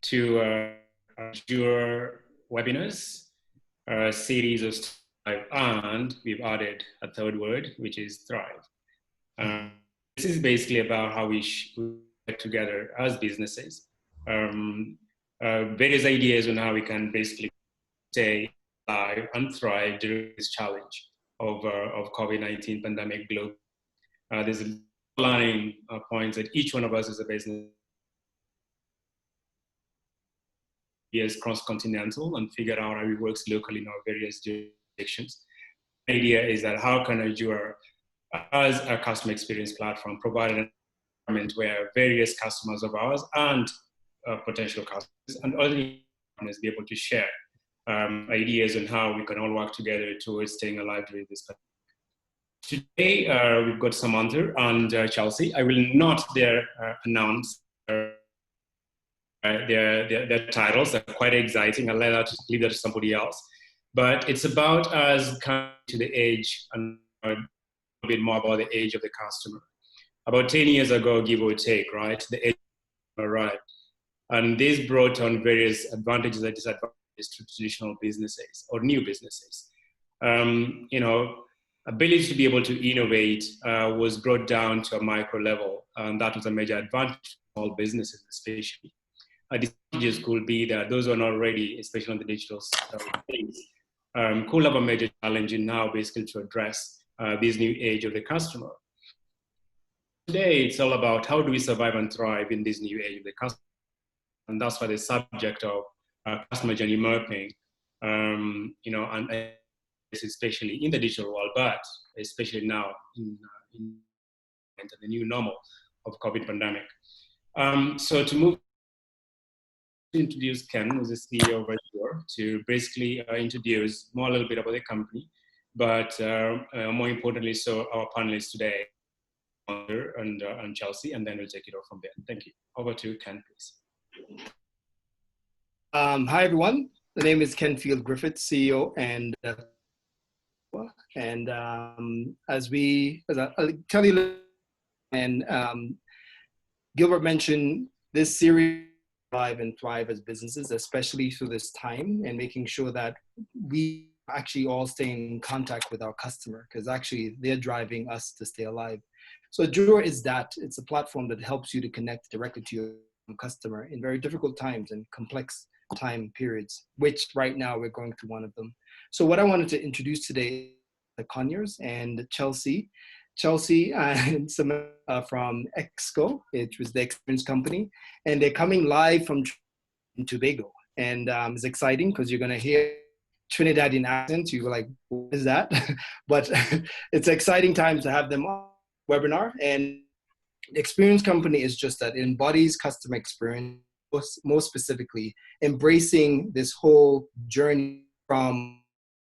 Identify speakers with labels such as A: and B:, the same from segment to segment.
A: to Ajua webinars, a series of Thrive, and we've added a third word, which is Thrive. This is basically about how we work together as businesses. Various ideas on how we can basically stay alive and thrive during this challenge of COVID-19 pandemic globally. There's a line points that each one of us as a business is cross-continental and figure out how it works locally in our various jurisdictions. The idea is that how can Ajua, as a customer experience platform, provide an environment where various customers of ours and potential customers and other partners be able to share ideas on how we can all work together towards staying alive during this pandemic. Today, we've got Samantha and Chelsea. I will not announce their titles. They're quite exciting. I'll leave that to somebody else. But it's about us coming to the age and a bit more about the age of the customer. About 10 years ago, give or take, right? The age arrived. And this brought on various advantages and disadvantages to traditional businesses or new businesses. Ability to be able to innovate was brought down to a micro level, and that was a major advantage for all businesses, especially. Disadvantages could be that those who are not ready, especially on the digital things, could have a major challenge in now basically to address this new age of the customer. Today, it's all about how do we survive and thrive in this new age of the customer, and that's why the subject of customer journey mapping, and especially in the digital world, but especially now in the new normal of COVID pandemic. So to introduce Ken, who's the CEO of Ajua, to basically introduce a little bit about the company, but more importantly, so our panelists today, and Chelsea, and then we'll take it off from there. Thank you. Over to Ken, please.
B: Hi, everyone. The name is Ken Field Griffith, CEO, and I'll tell you, and Gilbert mentioned this series, Thrive and Thrive as businesses, especially through this time, and making sure that we actually all stay in contact with our customer, because actually they're driving us to stay alive. So Ajua is that. It's a platform that helps you to connect directly to your customer in very difficult times and complex time periods, which right now we're going through one of them. So what I wanted to introduce today, the Conyers and Chelsea and Samantha from Exco, which was the experience company, and they're coming live from Tobago. And it's exciting because you're going to hear Trinidadian accents. You were like, what is that? But it's exciting times to have them on webinar. And the experience company is just that. It embodies customer experience, most specifically embracing this whole journey from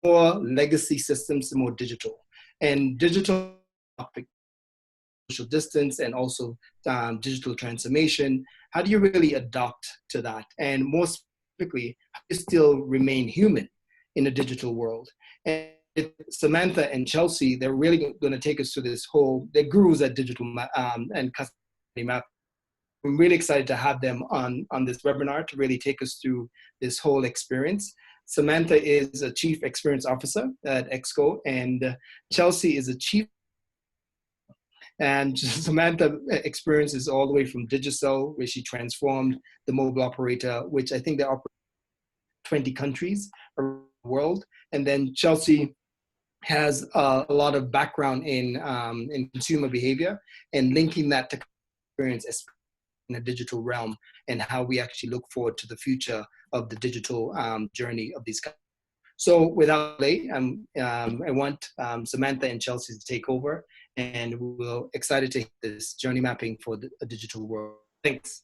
B: more legacy systems to more digital. And digital, social distance, and also digital transformation. How do you really adapt to that? And more specifically, how do you still remain human in a digital world? And Samantha and Chelsea, they're really going to take us through this whole, they're gurus at digital and customer map. I'm really excited to have them on this webinar to really take us through this whole experience. Samantha is a Chief Experience Officer at Exco, and Chelsea is a Chief. And Samantha experience is all the way from Digicel, where she transformed the mobile operator, which I think they operate 20 countries around the world. And then Chelsea has a lot of background in consumer behavior and linking that to experience in a digital realm, and how we actually look forward to the future of the digital journey of these guys. So without delay, I want Samantha and Chelsea to take over, and we're excited to hit this journey mapping for a digital world. Thanks.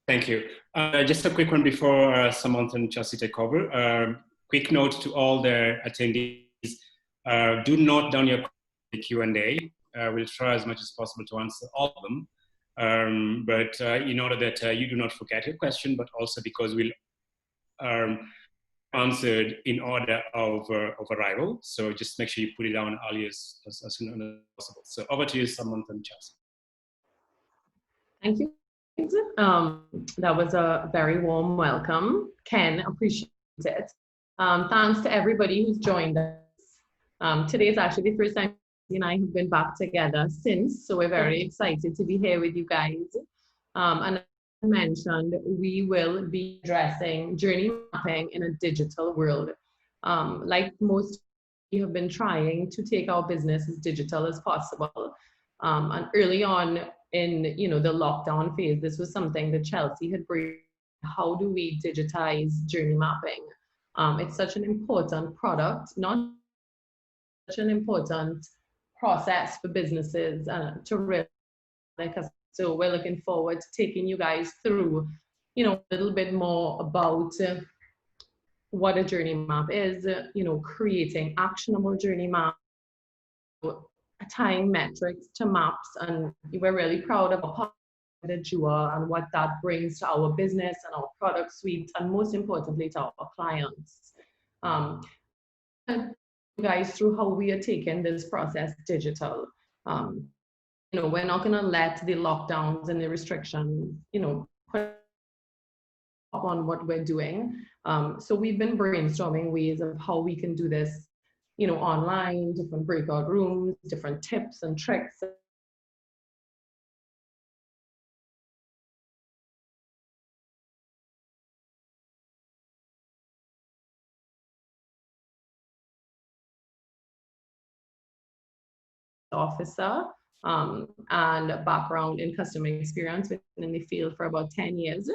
A: Thank you. Just a quick one before Samantha and Chelsea take over. Quick note to all the attendees, do note down your Q&A. We'll try as much as possible to answer all of them. But in order that you do not forget your question, but also because we'll answered in order of arrival. So just make sure you put it down early as soon as possible. So over to you, Samantha and Chelsea.
C: Thank you. That was a very warm welcome. Ken, appreciate it. Thanks to everybody who's joined us. Today is actually the first time and I have been back together since, so we're very excited to be here with you guys. And as I mentioned, we will be addressing journey mapping in a digital world. Like most, we have been trying to take our business as digital as possible. And early on in the lockdown phase, this was something that Chelsea had brought. How do we digitize journey mapping? It's such an important product, not such an important process for businesses to really like us. So we're looking forward to taking you guys through, a little bit more about what a journey map is, creating actionable journey maps, tying metrics to maps, and we're really proud of our Ajua and what that brings to our business and our product suite, and most importantly to our clients. Guys, through how we are taking this process digital. We're not going to let the lockdowns and the restrictions, put on what we're doing. So we've been brainstorming ways of how we can do this, online, different breakout rooms, different tips and tricks. Officer and background in customer experience, been in the field for about 10 years.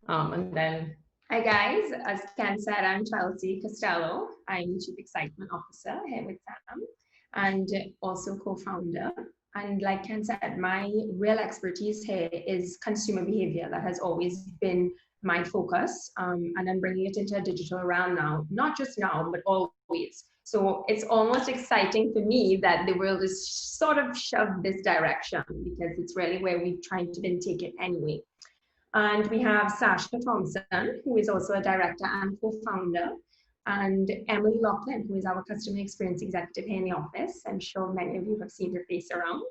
C: And then
D: hi guys, as Ken said, I'm Chelsea Costello. I'm Chief Excitement Officer here with Sam and also co-founder. And like Ken said, my real expertise here is consumer behavior. That has always been my focus, and I'm bringing it into a digital realm now, not just now, but always. So it's almost exciting for me that the world is sort of shoved this direction, because it's really where we've tried to then take it anyway. And we have Sasha Thompson, who is also a director and co-founder, and Emily Loughlin, who is our customer experience executive here in the office. I'm sure many of you have seen her face around.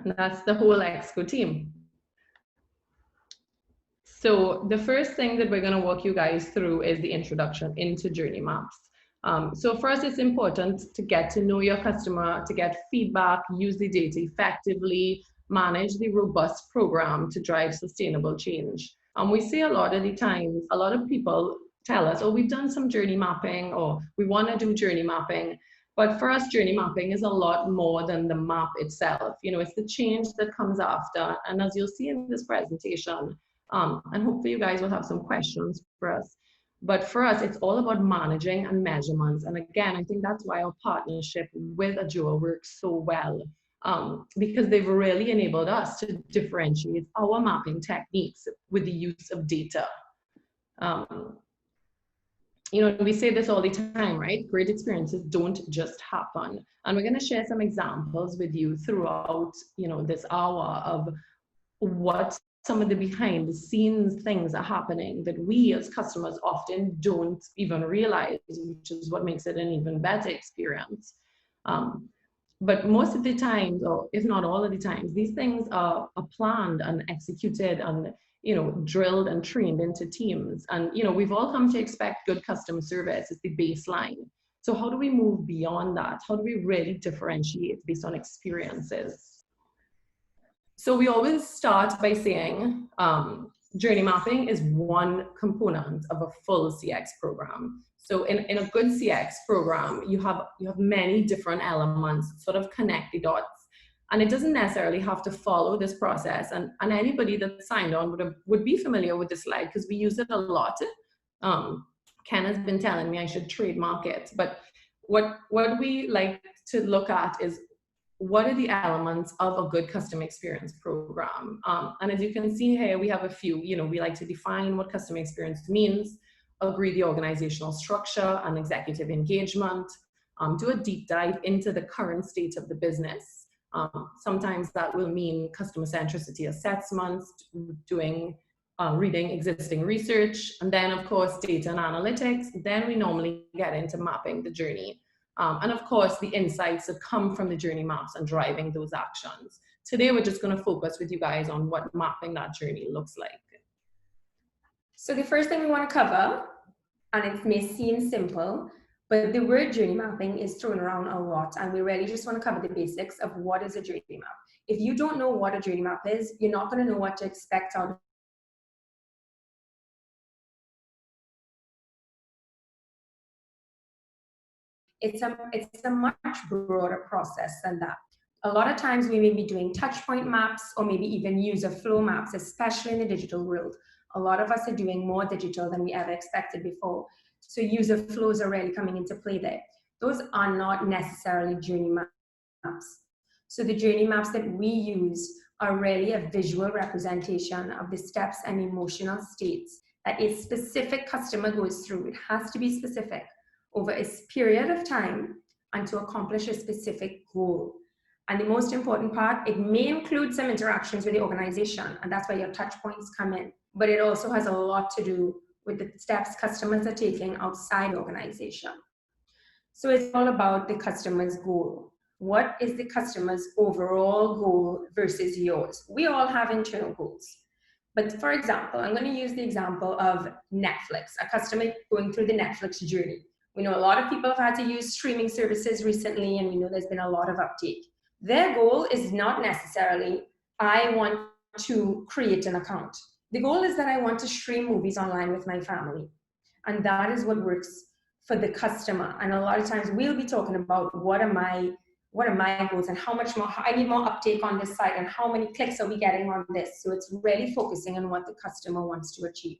C: And that's the whole Exco team. So the first thing that we're going to walk you guys through is the introduction into journey maps. So first, it's important to get to know your customer, to get feedback, use the data effectively, manage the robust program to drive sustainable change. We see a lot of the times, a lot of people tell us, oh, we've done some journey mapping, or we want to do journey mapping. But for us, journey mapping is a lot more than the map itself. It's the change that comes after. And as you'll see in this presentation, and hopefully you guys will have some questions for us. But for us, it's all about managing and measurements. And again, I think that's why our partnership with Ajua works so well, because they've really enabled us to differentiate our mapping techniques with the use of data. We say this all the time, right? Great experiences don't just happen. And we're going to share some examples with you throughout, this hour of what some of the behind the scenes things are happening that we as customers often don't even realize, which is what makes it an even better experience. But most of the times, or if not all of the times, these things are planned and executed and drilled and trained into teams. And we've all come to expect good customer service as the baseline. So how do we move beyond that? How do we really differentiate based on experiences? So we always start by saying journey mapping is one component of a full CX program. So in a good CX program, you have many different elements, sort of connect the dots. And it doesn't necessarily have to follow this process. And anybody that signed on would be familiar with this slide, because we use it a lot. Ken has been telling me I should trademark it. But what we like to look at is, what are the elements of a good customer experience program? And as you can see here, we have a few. We like to define what customer experience means, agree the organizational structure and executive engagement, do a deep dive into the current state of the business. Sometimes that will mean customer centricity assessments, reading existing research, and then of course data and analytics. Then we normally get into mapping the journey. And of course, the insights that come from the journey maps and driving those actions today we're just going to focus with you guys on what mapping that journey looks like.
D: So the first thing we want to cover, and it may seem simple, but the word journey mapping is thrown around a lot, and we really just want to cover the basics of what is a journey map. If you don't know what a journey map is, you're not going to know what to expect out of it. It's a much broader process than that. A lot of times we may be doing touch point maps or maybe even user flow maps, especially in the digital world. A lot of us are doing more digital than we ever expected before. So user flows are really coming into play there. Those are not necessarily journey maps. So the journey maps that we use are really a visual representation of the steps and emotional states that a specific customer goes through. It has to be specific over a period of time and to accomplish a specific goal. And the most important part, it may include some interactions with the organization, and that's where your touch points come in. But it also has a lot to do with the steps customers are taking outside the organization. So it's all about the customer's goal. What is the customer's overall goal versus yours? We all have internal goals. But for example, I'm going to use the example of Netflix, a customer going through the Netflix journey. We know a lot of people have had to use streaming services recently, and we know there's been a lot of uptake. Their goal is not necessarily, I want to create an account. The goal is that I want to stream movies online with my family. And that is what works for the customer. And a lot of times we'll be talking about what are my goals and how much more, I need more uptake on this site and how many clicks are we getting on this. So it's really focusing on what the customer wants to achieve.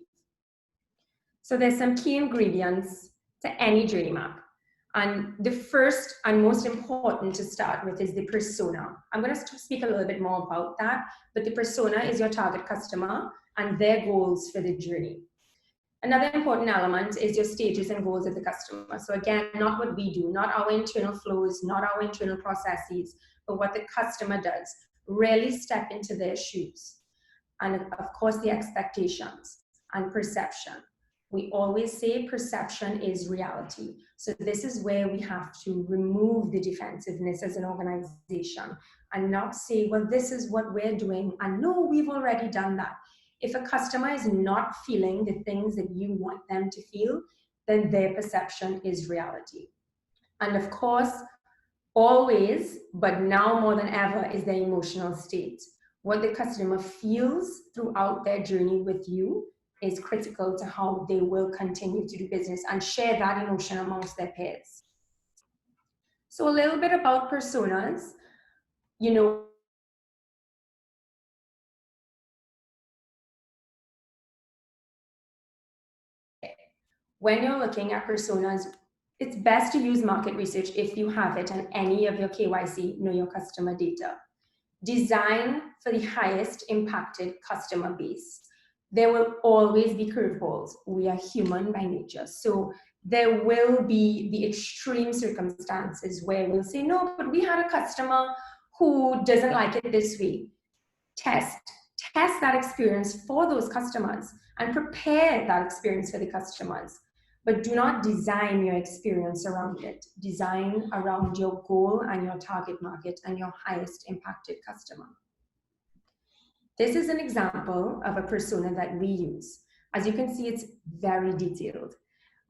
D: So there's some key ingredients to any journey map. And the first and most important to start with is the persona. I'm going to speak a little bit more about that, but the persona is your target customer and their goals for the journey. Another important element is your stages and goals of the customer. So again, not what we do, not our internal flows, not our internal processes, but what the customer does. Really step into their shoes. And of course, the expectations and perception. We always say perception is reality. So this is where we have to remove the defensiveness as an organization and not say, well, this is what we're doing. And no, we've already done that. If a customer is not feeling the things that you want them to feel, then their perception is reality. And of course, always, but now more than ever, is their emotional state. What the customer feels throughout their journey with you is critical to how they will continue to do business and share that emotion amongst their peers. So a little bit about personas. You know, when you're looking at personas, it's best to use market research if you have it and any of your KYC, know your customer data. Design for the highest impacted customer base. There will always be curveballs. We are human by nature. So there will be the extreme circumstances where we'll say, no, but we had a customer who doesn't like it this way. Test that experience for those customers and prepare that experience for the customers. But do not design your experience around it. Design around your goal and your target market and your highest impacted customer. This is an example of a persona that we use. As you can see, it's very detailed.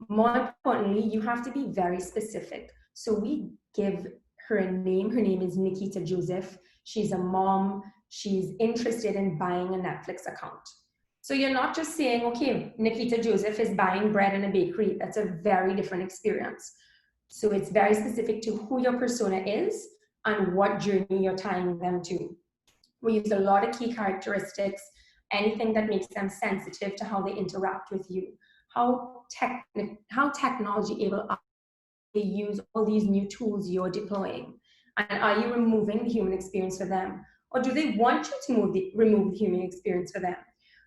D: More importantly, you have to be very specific. So we give her a name. Her name is Nikita Joseph. She's a mom. She's interested in buying a Netflix account. So you're not just saying, okay, Nikita Joseph is buying bread in a bakery. That's a very different experience. So it's very specific to who your persona is and what journey you're tying them to. We use a lot of key characteristics, anything that makes them sensitive to how they interact with you, how technology able are they use all these new tools you're deploying, and are you removing the human experience for them, or do they want you to remove the human experience for them?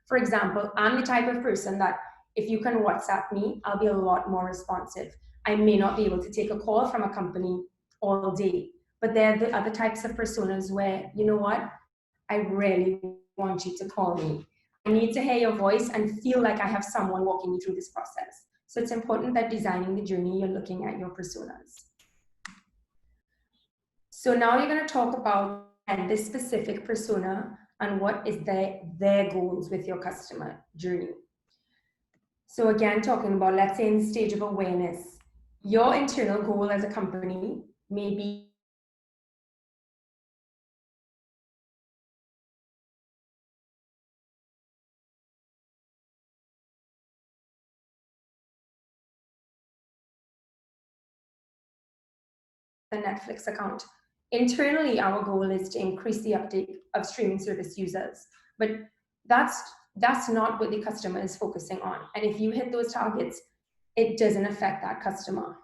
D: For example, I'm the type of person that if you can WhatsApp me, I'll be a lot more responsive. I may not be able to take a call from a company all day, but there are the other types of personas where, you know what, I really want you to call me. I need to hear your voice and feel like I have someone walking me through this process. So it's important that designing the journey, you're looking at your personas. So now you're going to talk about and this specific persona and what is their goals with your customer journey. So again, talking about, let's say in the stage of awareness, your internal goal as a company may be the Netflix account. Internally, our goal is to increase the uptake of streaming service users, but that's not what the customer is focusing on. And if you hit those targets, it doesn't affect that customer.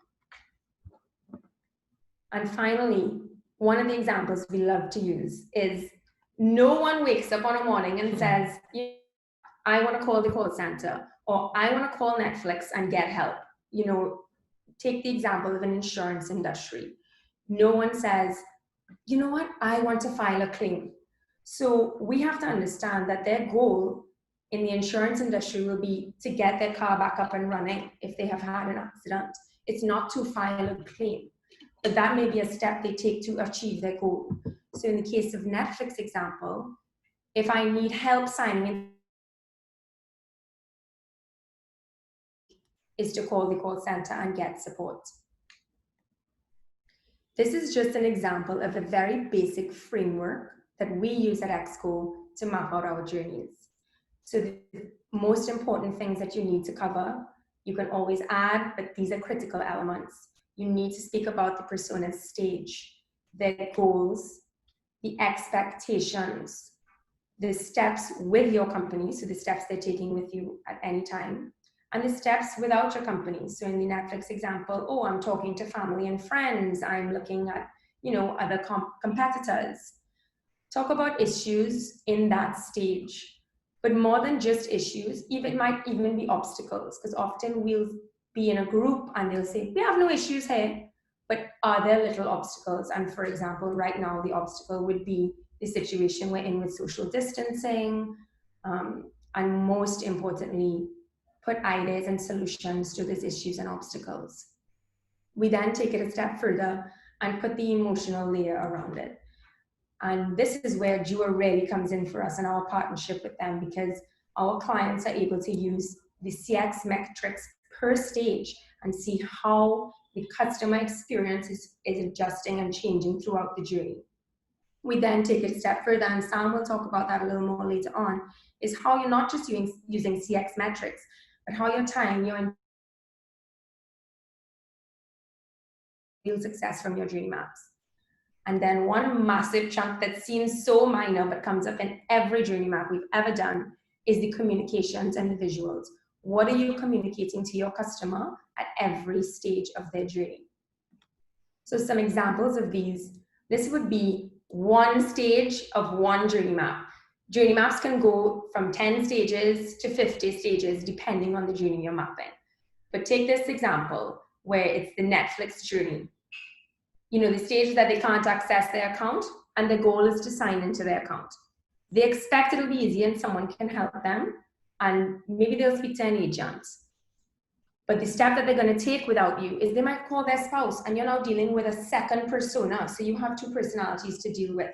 D: And finally, one of the examples we love to use is no one wakes up on a morning and says, I want to call the call center, or I want to call Netflix and get help. You know, take the example of an insurance industry. No one says, you know what, I want to file a claim. So we have to understand that their goal in the insurance industry will be to get their car back up and running if they have had an accident. It's not to file a claim, but that may be a step they take to achieve their goal. So in the case of Netflix example, if I need help signing in, is to call the call center and get support. This is just an example of a very basic framework that we use at Exco to map out our journeys. So the most important things that you need to cover, you can always add, but these are critical elements. You need to speak about the persona's stage, their goals, the expectations, the steps with your company, so the steps they're taking with you at any time, and the steps without your company. So in the Netflix example, oh, I'm talking to family and friends, I'm looking at, you know, other competitors. Talk about issues in that stage, but more than just issues, it might even be obstacles, because often we'll be in a group and they'll say, we have no issues here, but are there little obstacles? And for example, right now, the obstacle would be the situation we're in with social distancing, and most importantly, put ideas and solutions to these issues and obstacles. We then take it a step further and put the emotional layer around it. And this is where Ajua really comes in for us and our partnership with them, because our clients are able to use the CX metrics per stage and see how the customer experience is adjusting and changing throughout the journey. We then take it a step further, and Sam will talk about that a little more later on, is how you're not just using CX metrics, but how you're tying your real success from your journey maps. And then one massive chunk that seems so minor but comes up in every journey map we've ever done is the communications and the visuals. What are you communicating to your customer at every stage of their journey? So some examples of these, this would be one stage of one journey map. Journey maps can go from 10 stages to 50 stages, depending on the journey you're mapping. But take this example where it's the Netflix journey. You know, the stage that they can't access their account and the goal is to sign into their account. They expect it'll be easy and someone can help them, and maybe they'll speak to an agent. But the step that they're going to take without you is they might call their spouse, and you're now dealing with a second persona. So you have two personalities to deal with.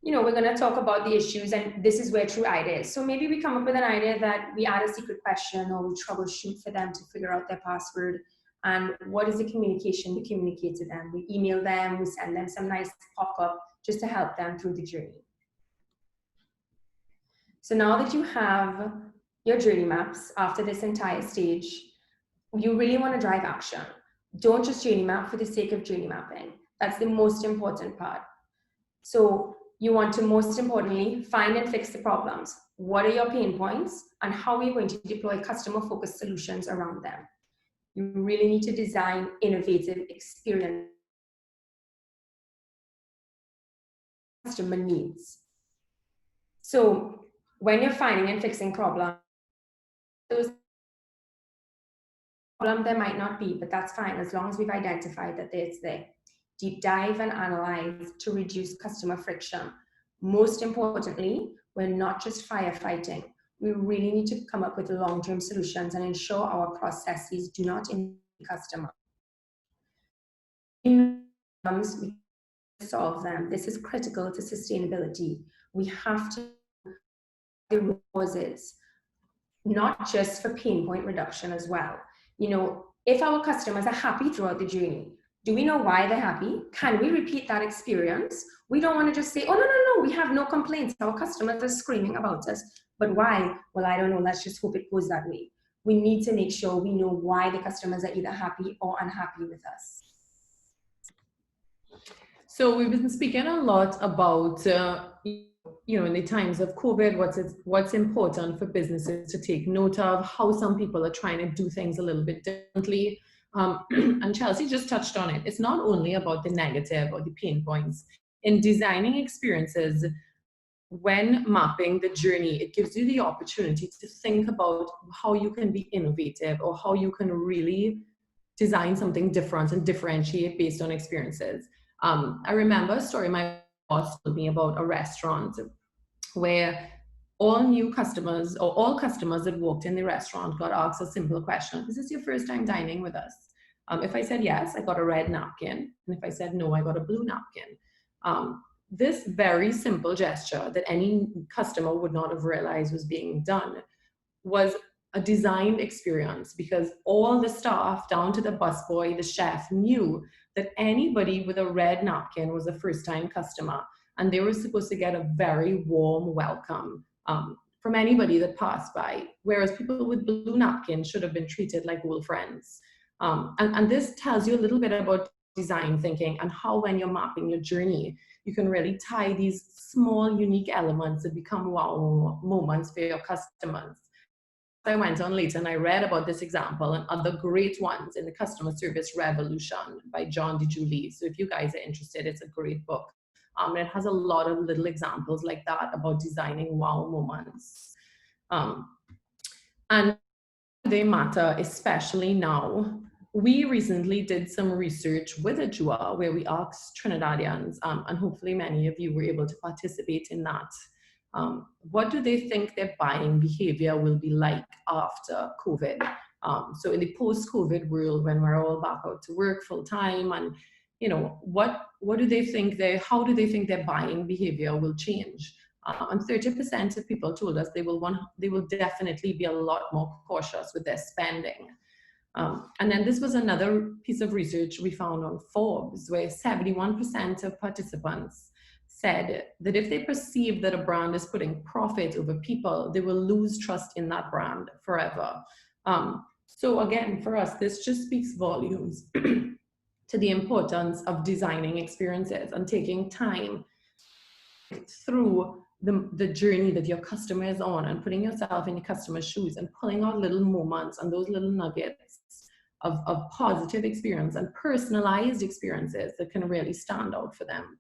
D: You know, we're going to talk about the issues, and this is where true idea is. So maybe we come up with an idea that we add a secret question, or we troubleshoot for them to figure out their password. And what is the communication we communicate to them? We email them, we send them some nice pop-up just to help them through the journey. So now that you have your journey maps after this entire stage, you really want to drive action. Don't just journey map for the sake of journey mapping. That's the most important part. So you want to, most importantly, find and fix the problems. What are your pain points, and how are you going to deploy customer-focused solutions around them? You really need to design innovative experience customer needs. So when you're finding and fixing problems, those problems there might not be, but that's fine as long as we've identified that it's there. Deep dive and analyze to reduce customer friction. Most importantly, we're not just firefighting. We really need to come up with long-term solutions and ensure our processes do not impact the customer. solve them. This is critical to sustainability. We have to the causes, not just for pain point reduction as well. You know, if our customers are happy throughout the journey, do we know why they're happy? Can we repeat that experience? We don't want to just say, oh, no, we have no complaints. Our customers are screaming about us. But why? Well, I don't know. Let's just hope it goes that way. We need to make sure we know why the customers are either happy or unhappy with us.
C: So we've been speaking a lot about, in the times of COVID, what's important for businesses to take note of, how some people are trying to do things a little bit differently. And Chelsea just touched on it. It's not only about the negative or the pain points. In designing experiences, when mapping the journey, it gives you the opportunity to think about how you can be innovative or how you can really design something different and differentiate based on experiences. I remember a story my boss told me about a restaurant where all new customers or all customers that walked in the restaurant got asked a simple question: is this your first time dining with us? If I said yes, I got a red napkin. And if I said no, I got a blue napkin. This very simple gesture that any customer would not have realized was being done was a designed experience, because all the staff, down to the busboy, the chef, knew that anybody with a red napkin was a first-time customer, and they were supposed to get a very warm welcome from anybody that passed by, whereas people with blue napkins should have been treated like old friends. And this tells you a little bit about design thinking and how, when you're mapping your journey, you can really tie these small, unique elements that become wow moments for your customers. I went on later and I read about this example and other great ones in The Customer Service Revolution by John DeJulie. So if you guys are interested, it's a great book. And it has a lot of little examples like that about designing wow moments. And they matter, especially now. We recently did some research with Ajua where we asked Trinidadians, and hopefully many of you were able to participate in that. What do they think their buying behavior will be like after COVID? So in the post-COVID world, when we're all back out to work full time, and what do they think how do they think their buying behavior will change? And 30% of people told us they will definitely be a lot more cautious with their spending. And then this was another piece of research we found on Forbes, where 71% of participants said that if they perceive that a brand is putting profit over people, they will lose trust in that brand forever. So again, for us, this just speaks volumes to the importance of designing experiences and taking time through the journey that your customer is on, and putting yourself in your customer's shoes and pulling out little moments and those little nuggets of positive experience and personalized experiences that can really stand out for them.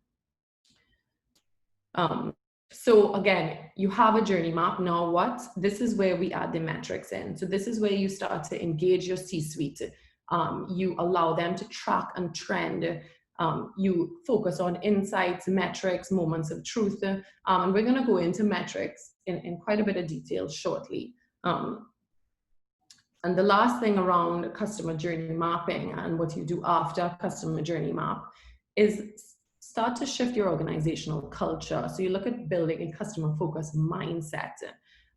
C: So again, you have a journey map. Now this is where we add the metrics in. So this is where you start to engage your C-suite. You allow them to track and trend. You focus on insights, metrics, moments of truth. And we're gonna go into metrics in quite a bit of detail shortly. And the last thing around customer journey mapping and what you do after customer journey map is start to shift your organizational culture. So you look at building a customer focused mindset,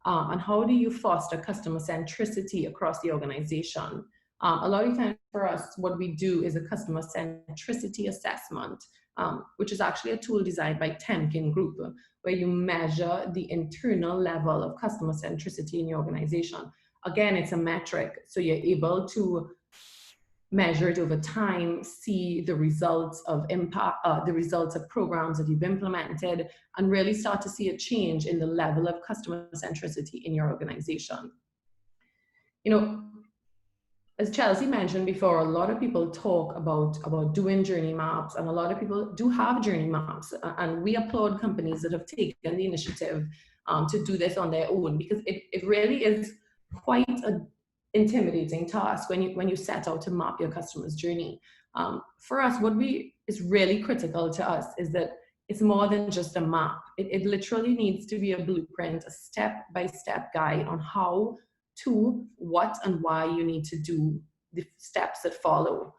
C: and how do you foster customer centricity across the organization? A lot of times for us, what we do is a customer centricity assessment, which is actually a tool designed by Temkin Group, where you measure the internal level of customer centricity in your organization. Again, it's a metric, so you're able to measure it over time, see the results of impact, the results of programs that you've implemented, and really start to see a change in the level of customer centricity in your organization. As Chelsea mentioned before, a lot of people talk about doing journey maps, and a lot of people do have journey maps, and we applaud companies that have taken the initiative to do this on their own, because it really is quite an intimidating task when you set out to map your customer's journey. For us, what is really critical to us is that it's more than just a map. It literally needs to be a blueprint, a step-by-step guide on how to, what, and why you need to do the steps that follow.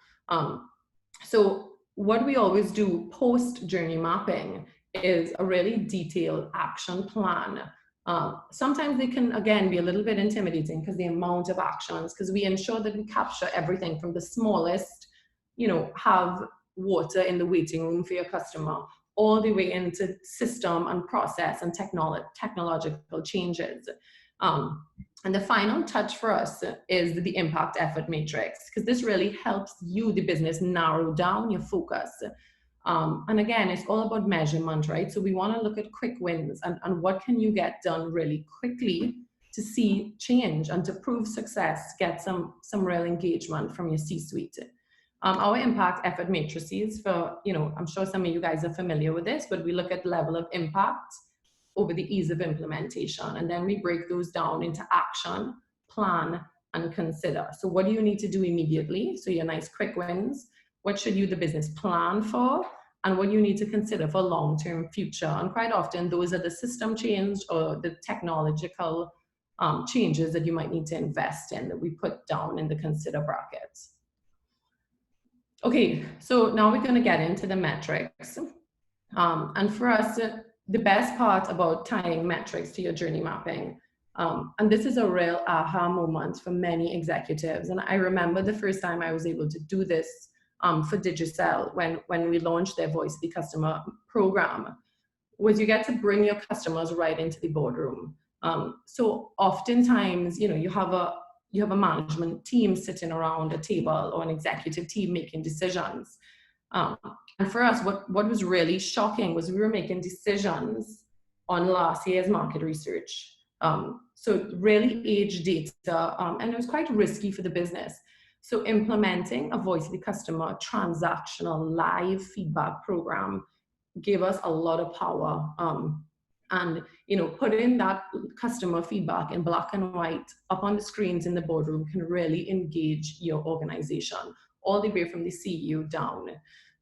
C: So what we always do post journey mapping is a really detailed action plan. Sometimes they can, again, be a little bit intimidating because the amount of actions, because we ensure that we capture everything from the smallest, have water in the waiting room for your customer, all the way into system and process and technological changes. And the final touch for us is the impact effort matrix, because this really helps you, the business, narrow down your focus. And again, it's all about measurement, right? So we want to look at quick wins and what can you get done really quickly to see change and to prove success, get some real engagement from your C-suite. Our impact effort matrices for, I'm sure some of you guys are familiar with this, but we look at level of impact over the ease of implementation. And then we break those down into action, plan, and consider. So what do you need to do immediately? So your nice quick wins. What should you, the business, plan for? And what you need to consider for long-term future. And quite often, those are the system change or the technological changes that you might need to invest in that we put down in the consider brackets. Okay, so now we're going to get into the metrics. And for us, the best part about tying metrics to your journey mapping, and this is a real aha moment for many executives. And I remember the first time I was able to do this for Digicel when we launched their Voice the Customer program, was you get to bring your customers right into the boardroom. So oftentimes, you have a management team sitting around a table or an executive team making decisions. And for us, what was really shocking was we were making decisions on last year's market research. So really aged data, and it was quite risky for the business. So implementing a Voice of the Customer transactional live feedback program gave us a lot of power. And putting that customer feedback in black and white up on the screens in the boardroom can really engage your organization all the way from the CEO down.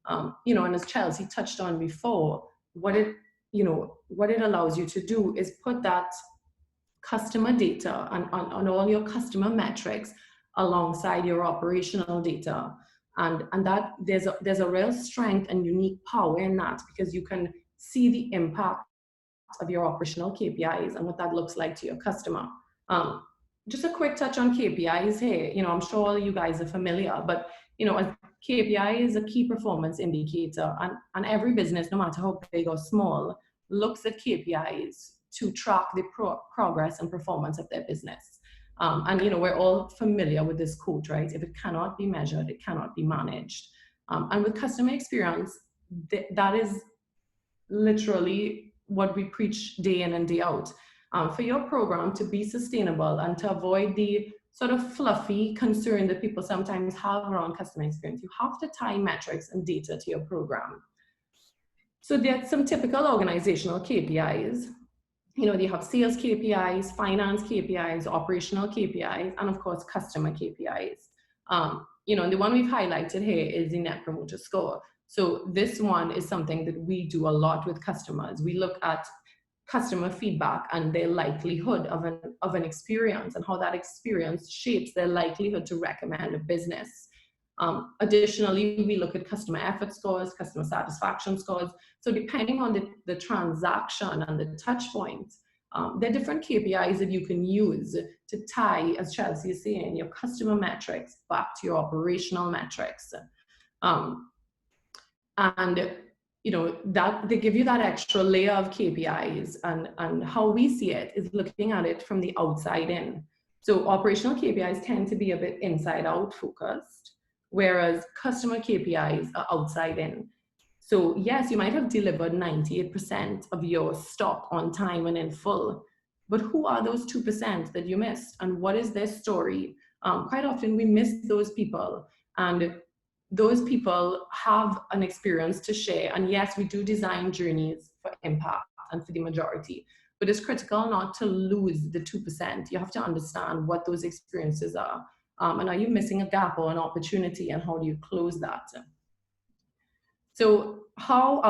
C: And as Chelsea touched on before, what it allows you to do is put that customer data on all your customer metrics alongside your operational data. And that there's a real strength and unique power in that, because you can see the impact of your operational KPIs and what that looks like to your customer. Just a quick touch on KPIs here. I'm sure all you guys are familiar, but a KPI is a key performance indicator, and every business, no matter how big or small, looks at KPIs to track the progress and performance of their business. And we're all familiar with this quote, right? If it cannot be measured, it cannot be managed. And with customer experience, that is literally what we preach day in and day out. For your program to be sustainable and to avoid the sort of fluffy concern that people sometimes have around customer experience, you have to tie metrics and data to your program. So there are some typical organizational KPIs. They have sales KPIs, finance KPIs, operational KPIs, and of course, customer KPIs. And the one we've highlighted here is the Net Promoter Score. So this one is something that we do a lot with customers. We look at customer feedback and their likelihood of an experience and how that experience shapes their likelihood to recommend a business. Additionally, we look at customer effort scores, customer satisfaction scores. So depending on the transaction and the touch points, there are different KPIs that you can use to tie, as Chelsea is saying, your customer metrics back to your operational metrics. And that they give you that extra layer of KPIs, and how we see it is looking at it from the outside in. So operational KPIs tend to be a bit inside out focused, whereas customer KPIs are outside in. So yes, you might have delivered 98% of your stock on time and in full, but who are those 2% that you missed, and what is their story? Quite often we miss those people, and those people have an experience to share. And yes, we do design journeys for impact and for the majority, but it's critical not to lose the 2%. You have to understand what those experiences are. And are you missing a gap or an opportunity, and how do you close that? So how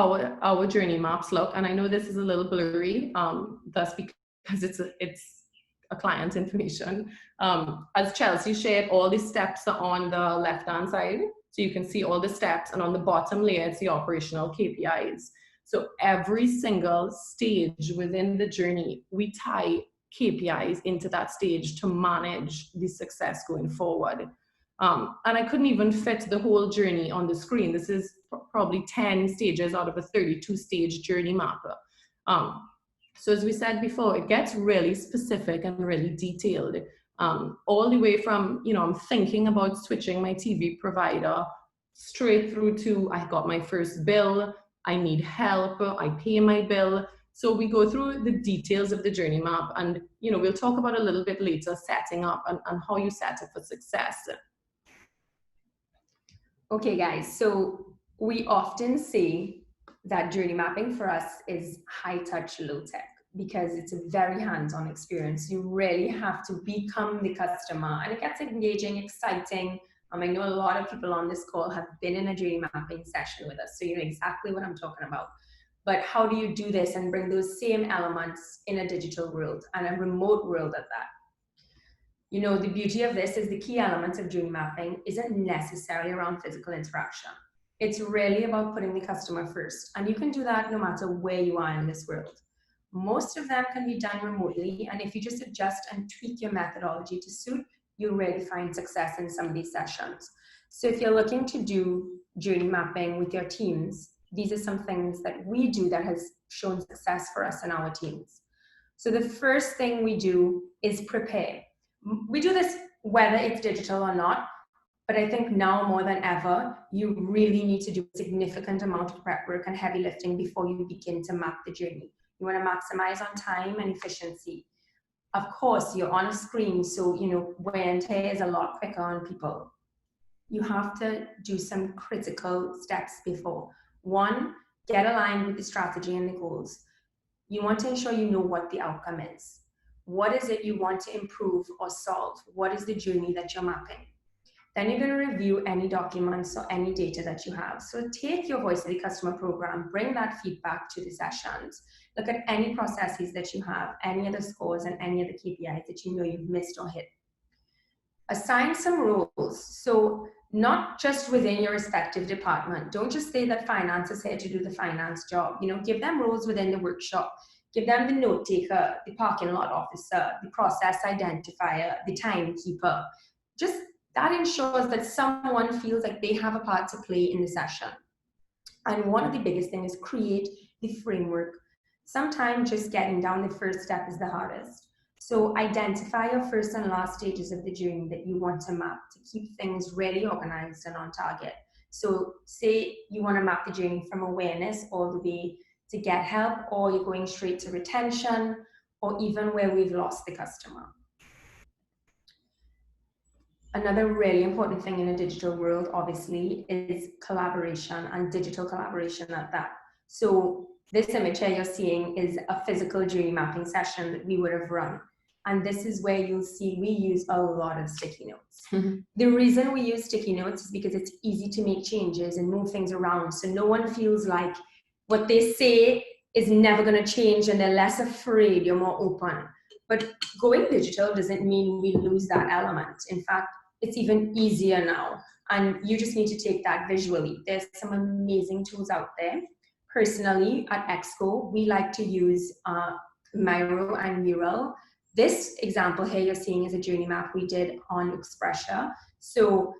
C: our journey maps look, and I know this is a little blurry, that's because it's a client's information. As Chelsea shared, all the steps are on the left-hand side. So you can see all the steps, and on the bottom layer, it's the operational KPIs. So every single stage within the journey, we tie KPIs into that stage to manage the success going forward. And I couldn't even fit the whole journey on the screen. This is probably 10 stages out of a 32-stage journey map. So as we said before, it gets really specific and really detailed. All the way from, I'm thinking about switching my TV provider straight through to I got my first bill, I need help, I pay my bill. So we go through the details of the journey map, and we'll talk about a little bit later setting up and how you set it for success.
D: Okay, guys, so we often say that journey mapping for us is high touch, low tech, because it's a very hands-on experience. You really have to become the customer, and it gets engaging, exciting. I know a lot of people on this call have been in a journey mapping session with us, so you know exactly what I'm talking about. But how do you do this and bring those same elements in a digital world and a remote world at that? The beauty of this is the key elements of journey mapping isn't necessarily around physical interaction. It's really about putting the customer first. And you can do that no matter where you are in this world. Most of them can be done remotely. And if you just adjust and tweak your methodology to suit, you'll really find success in some of these sessions. So if you're looking to do journey mapping with your teams, these are some things that we do that has shown success for us and our teams. So the first thing we do is prepare. We do this whether it's digital or not, but I think now more than ever, you really need to do a significant amount of prep work and heavy lifting before you begin to map the journey. You want to maximize on time and efficiency. Of course, you're on a screen, so wear and tear is a lot quicker on people. You have to do some critical steps before. One, get aligned with the strategy and the goals. You want to ensure you know what the outcome is. What is it you want to improve or solve? What is the journey that you're mapping? Then you're going to review any documents or any data that you have. So take your Voice of the Customer program, bring that feedback to the sessions. Look at any processes that you have, any other scores and any other KPIs that you know you've missed or hit. Assign some roles. So not just within your respective department. Don't just say that finance is here to do the finance job. Give them roles within the workshop. Give them the note taker, the parking lot officer, the process identifier, the timekeeper. Just that ensures that someone feels like they have a part to play in the session. And one of the biggest things is create the framework. Sometimes just getting down the first step is the hardest. So identify your first and last stages of the journey that you want to map to keep things really organized and on target. So say you want to map the journey from awareness all the way to get help, or you're going straight to retention, or even where we've lost the customer. Another really important thing in a digital world, obviously, is collaboration, and digital collaboration at that. So this image here you're seeing is a physical journey mapping session that we would have run. And this is where you'll see we use a lot of sticky notes. Mm-hmm. The reason we use sticky notes is because it's easy to make changes and move things around. So no one feels like what they say is never going to change and they're less afraid, you're more open. But going digital doesn't mean we lose that element. In fact, it's even easier now. And you just need to take that visually. There's some amazing tools out there. Personally, at Exco, we like to use Miro and Mural. This example here you're seeing is a journey map we did on Expressure. So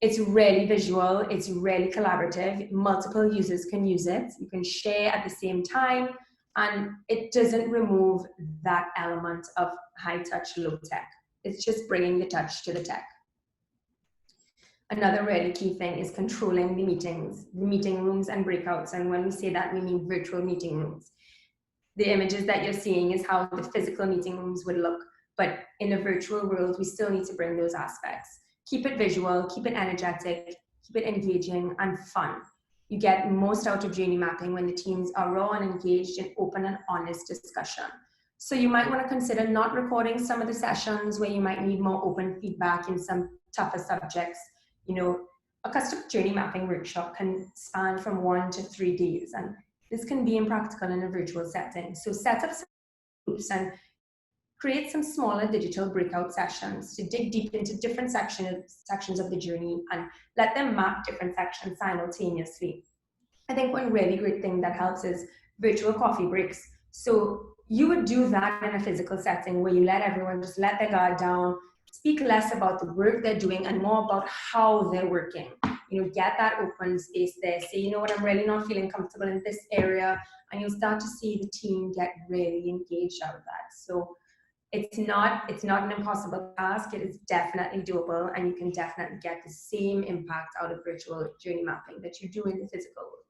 D: it's really visual, it's really collaborative. Multiple users can use it. You can share at the same time, and it doesn't remove that element of high touch, low tech. It's just bringing the touch to the tech. Another really key thing is controlling the meetings, the meeting rooms and breakouts. And when we say that, we mean virtual meeting rooms. The images that you're seeing is how the physical meeting rooms would look. But in a virtual world, we still need to bring those aspects. Keep it visual, keep it energetic, keep it engaging and fun. You get most out of journey mapping when the teams are raw and engaged in open and honest discussion. So you might want to consider not recording some of the sessions where you might need more open feedback in some tougher subjects. A custom journey mapping workshop can span from 1 to 3 days, and this can be impractical in a virtual setting. So set up some groups and create some smaller digital breakout sessions to dig deep into different sections of the journey and let them map different sections simultaneously. I think one really great thing that helps is virtual coffee breaks. So you would do that in a physical setting where you let everyone just let their guard down, speak less about the work they're doing and more about how they're working. You know, get that open space there. Say, you know what, I'm really not feeling comfortable in this area. And you'll start to see the team get really engaged out of that. So it's not an impossible task. It is definitely doable, and you can definitely get the same impact out of virtual journey mapping that you do in the physical world.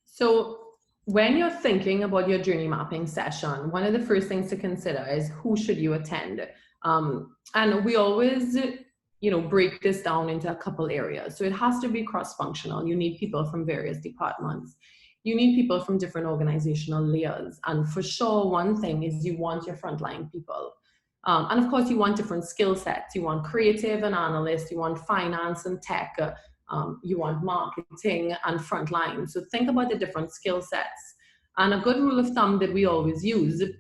C: So when you're thinking about your journey mapping session, one of the first things to consider is who should you attend? And we always, break this down into a couple areas. So it has to be cross-functional. You need people from various departments. You need people from different organizational layers. And for sure, one thing is you want your frontline people. And of course, you want different skill sets. You want creative and analyst. You want finance and tech. You want marketing and frontline. So think about the different skill sets. And a good rule of thumb that we always use is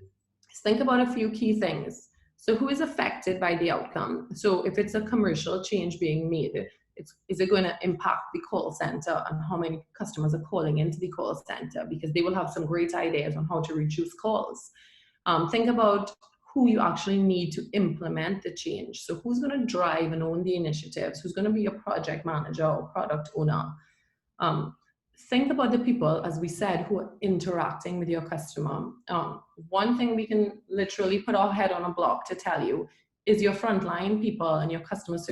C: think about a few key things. So who is affected by the outcome? So if it's a commercial change being made, is it going to impact the call center and how many customers are calling into the call center? Because they will have some great ideas on how to reduce calls. Think about who you actually need to implement the change. So who's going to drive and own the initiatives? Who's going to be a project manager or product owner? Think about the people, as we said, who are interacting with your customer. One thing we can literally put our head on a block to tell you is your frontline people and your customers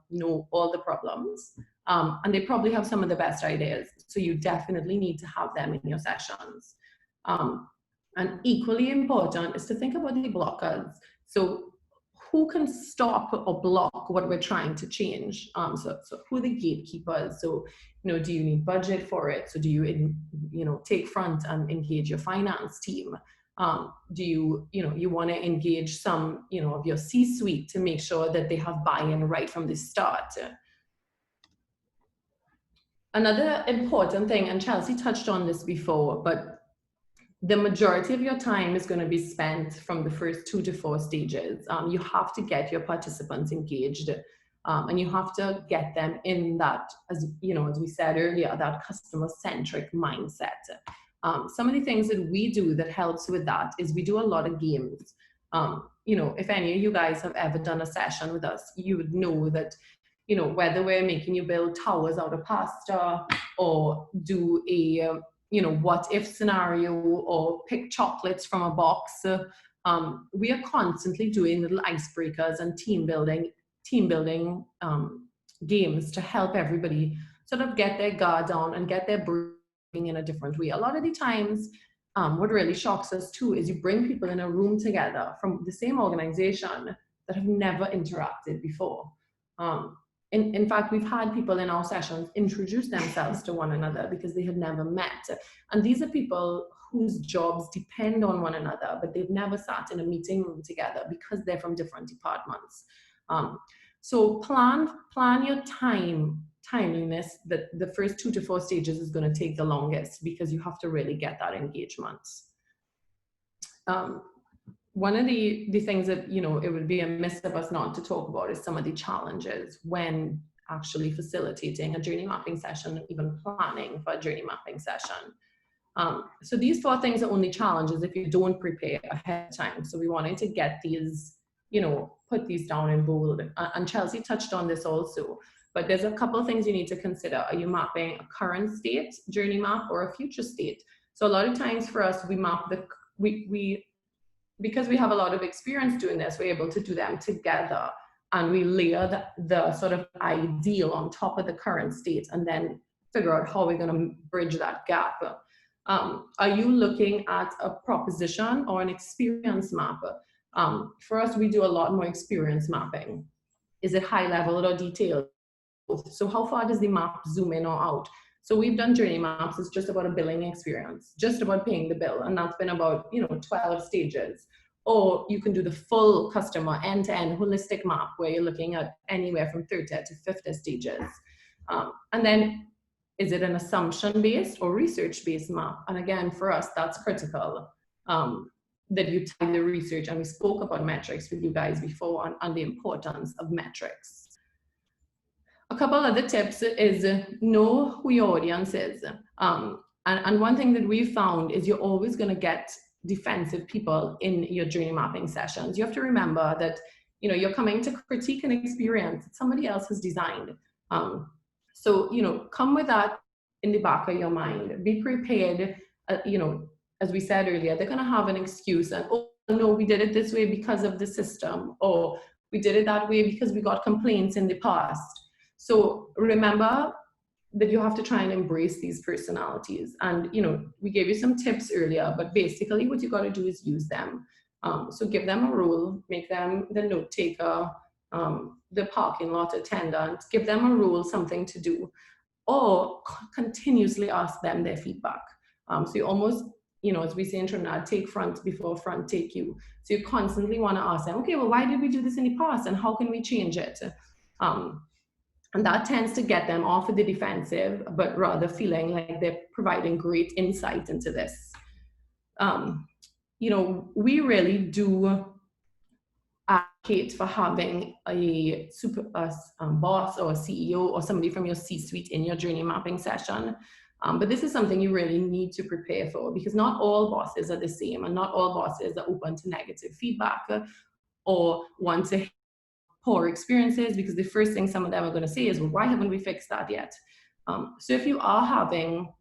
C: know all the problems. And they probably have some of the best ideas. So you definitely need to have them in your sessions. And equally important is to think about the blockers. So who can stop or block what we're trying to change? So who are the gatekeepers? So, do you need budget for it? So do you, take front and engage your finance team? Do you, you want to engage some, of your C-suite to make sure that they have buy-in right from the start? Another important thing, and Chelsea touched on this before, but the majority of your time is going to be spent from the first 2 to 4 stages. You have to get your participants engaged, and you have to get them in that, as we said earlier, that customer-centric mindset. Some of the things that we do that helps with that is we do a lot of games. If any of you guys have ever done a session with us, you would know that, whether we're making you build towers out of pasta or do a what if scenario or pick chocolates from a box. We are constantly doing little icebreakers and team building games to help everybody sort of get their guard down and get their brain in a different way. A lot of the times, what really shocks us too is you bring people in a room together from the same organization that have never interacted before. In fact, we've had people in our sessions introduce themselves to one another because they had never met. And these are people whose jobs depend on one another, but they've never sat in a meeting room together because they're from different departments. So plan your timeliness. That the first 2 to 4 stages is going to take the longest because you have to really get that engagement. One of the things that, it would be amiss of us not to talk about is some of the challenges when actually facilitating a journey mapping session, even planning for a journey mapping session. So these 4 things are only challenges if you don't prepare ahead of time. So we wanted to get these, put these down in bold. And Chelsea touched on this also, but there's a couple of things you need to consider. Are you mapping a current state journey map or a future state? So a lot of times for us, we map because we have a lot of experience doing this, we're able to do them together, and we layer the sort of ideal on top of the current state and then figure out how we're going to bridge that gap. Are you looking at a proposition or an experience map? For us, we do a lot more experience mapping. Is it high level or detailed? So how far does the map zoom in or out? So we've done journey maps. It's just about a billing experience, just about paying the bill. And that's been about, 12 stages. Or you can do the full customer end-to-end holistic map where you're looking at anywhere from 30 to 50 stages. And then is it an assumption-based or research-based map? And again, for us, that's critical. that you tie the research, and we spoke about metrics with you guys before on the importance of metrics. A couple other tips is know who your audience is. And one thing that we found is you're always going to get defensive people in your journey mapping sessions. You have to remember that, you know, you're coming to critique an experience that somebody else has designed. So, you know, come with that in the back of your mind. Be prepared. You know, as we said earlier, they're going to have an excuse, and, oh no, we did it this way because of the system, or we did it that way because we got complaints in the past. So remember that you have to try and embrace these personalities. And, you know, we gave you some tips earlier, but basically what you got to do is use them. So give them a role, make them the note taker, the parking lot attendant, give them a role, something to do, or continuously ask them their feedback. So you almost, you know, as we say in Trinidad, take front before front take you. So you constantly want to ask them, okay, well, why did we do this in the past, and how can we change it? And that tends to get them off of the defensive, but rather feeling like they're providing great insight into this. You know, we really do advocate for having a boss or a CEO or somebody from your C-suite in your journey mapping session. But this is something you really need to prepare for, because not all bosses are the same, and not all bosses are open to negative feedback or want to poor experiences, because the first thing some of them are going to say is, well, why haven't we fixed that yet? So if you are having,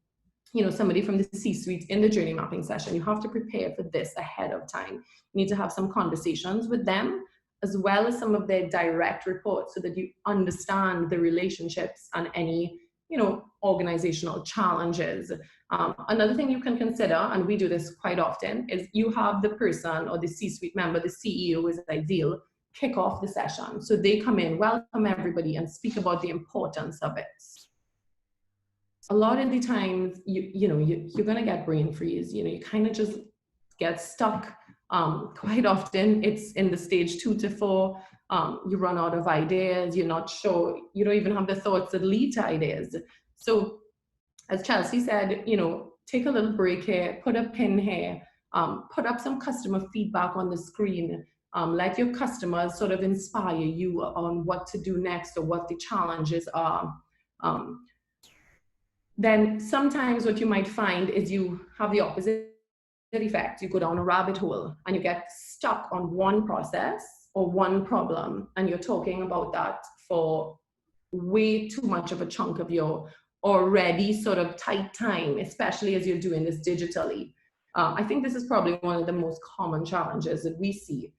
C: you know, somebody from the C-suite in the journey mapping session, you have to prepare for this ahead of time. You need to have some conversations with them, as well as some of their direct reports, so that you understand the relationships and any, you know, organizational challenges. Another thing you can consider, and we do this quite often, is you have the person or the C-suite member, the CEO is ideal, kick off the session. So they come in, welcome everybody, and speak about the importance of it. A lot of the times, you're going to get brain freeze. You know, you kind of just get stuck. Quite often, it's in the stage 2 to 4. You run out of ideas. You're not sure. You don't even have the thoughts that lead to ideas. So, as Chelsea said, you know, take a little break here, put a pin here, put up some customer feedback on the screen. Let your customers sort of inspire you on what to do next or what the challenges are. Then sometimes what you might find is you have the opposite effect. You go down a rabbit hole and you get stuck on one process or one problem, and you're talking about that for way too much of a chunk of your already sort of tight time, especially as you're doing this digitally. I think this is probably one of the most common challenges that we see.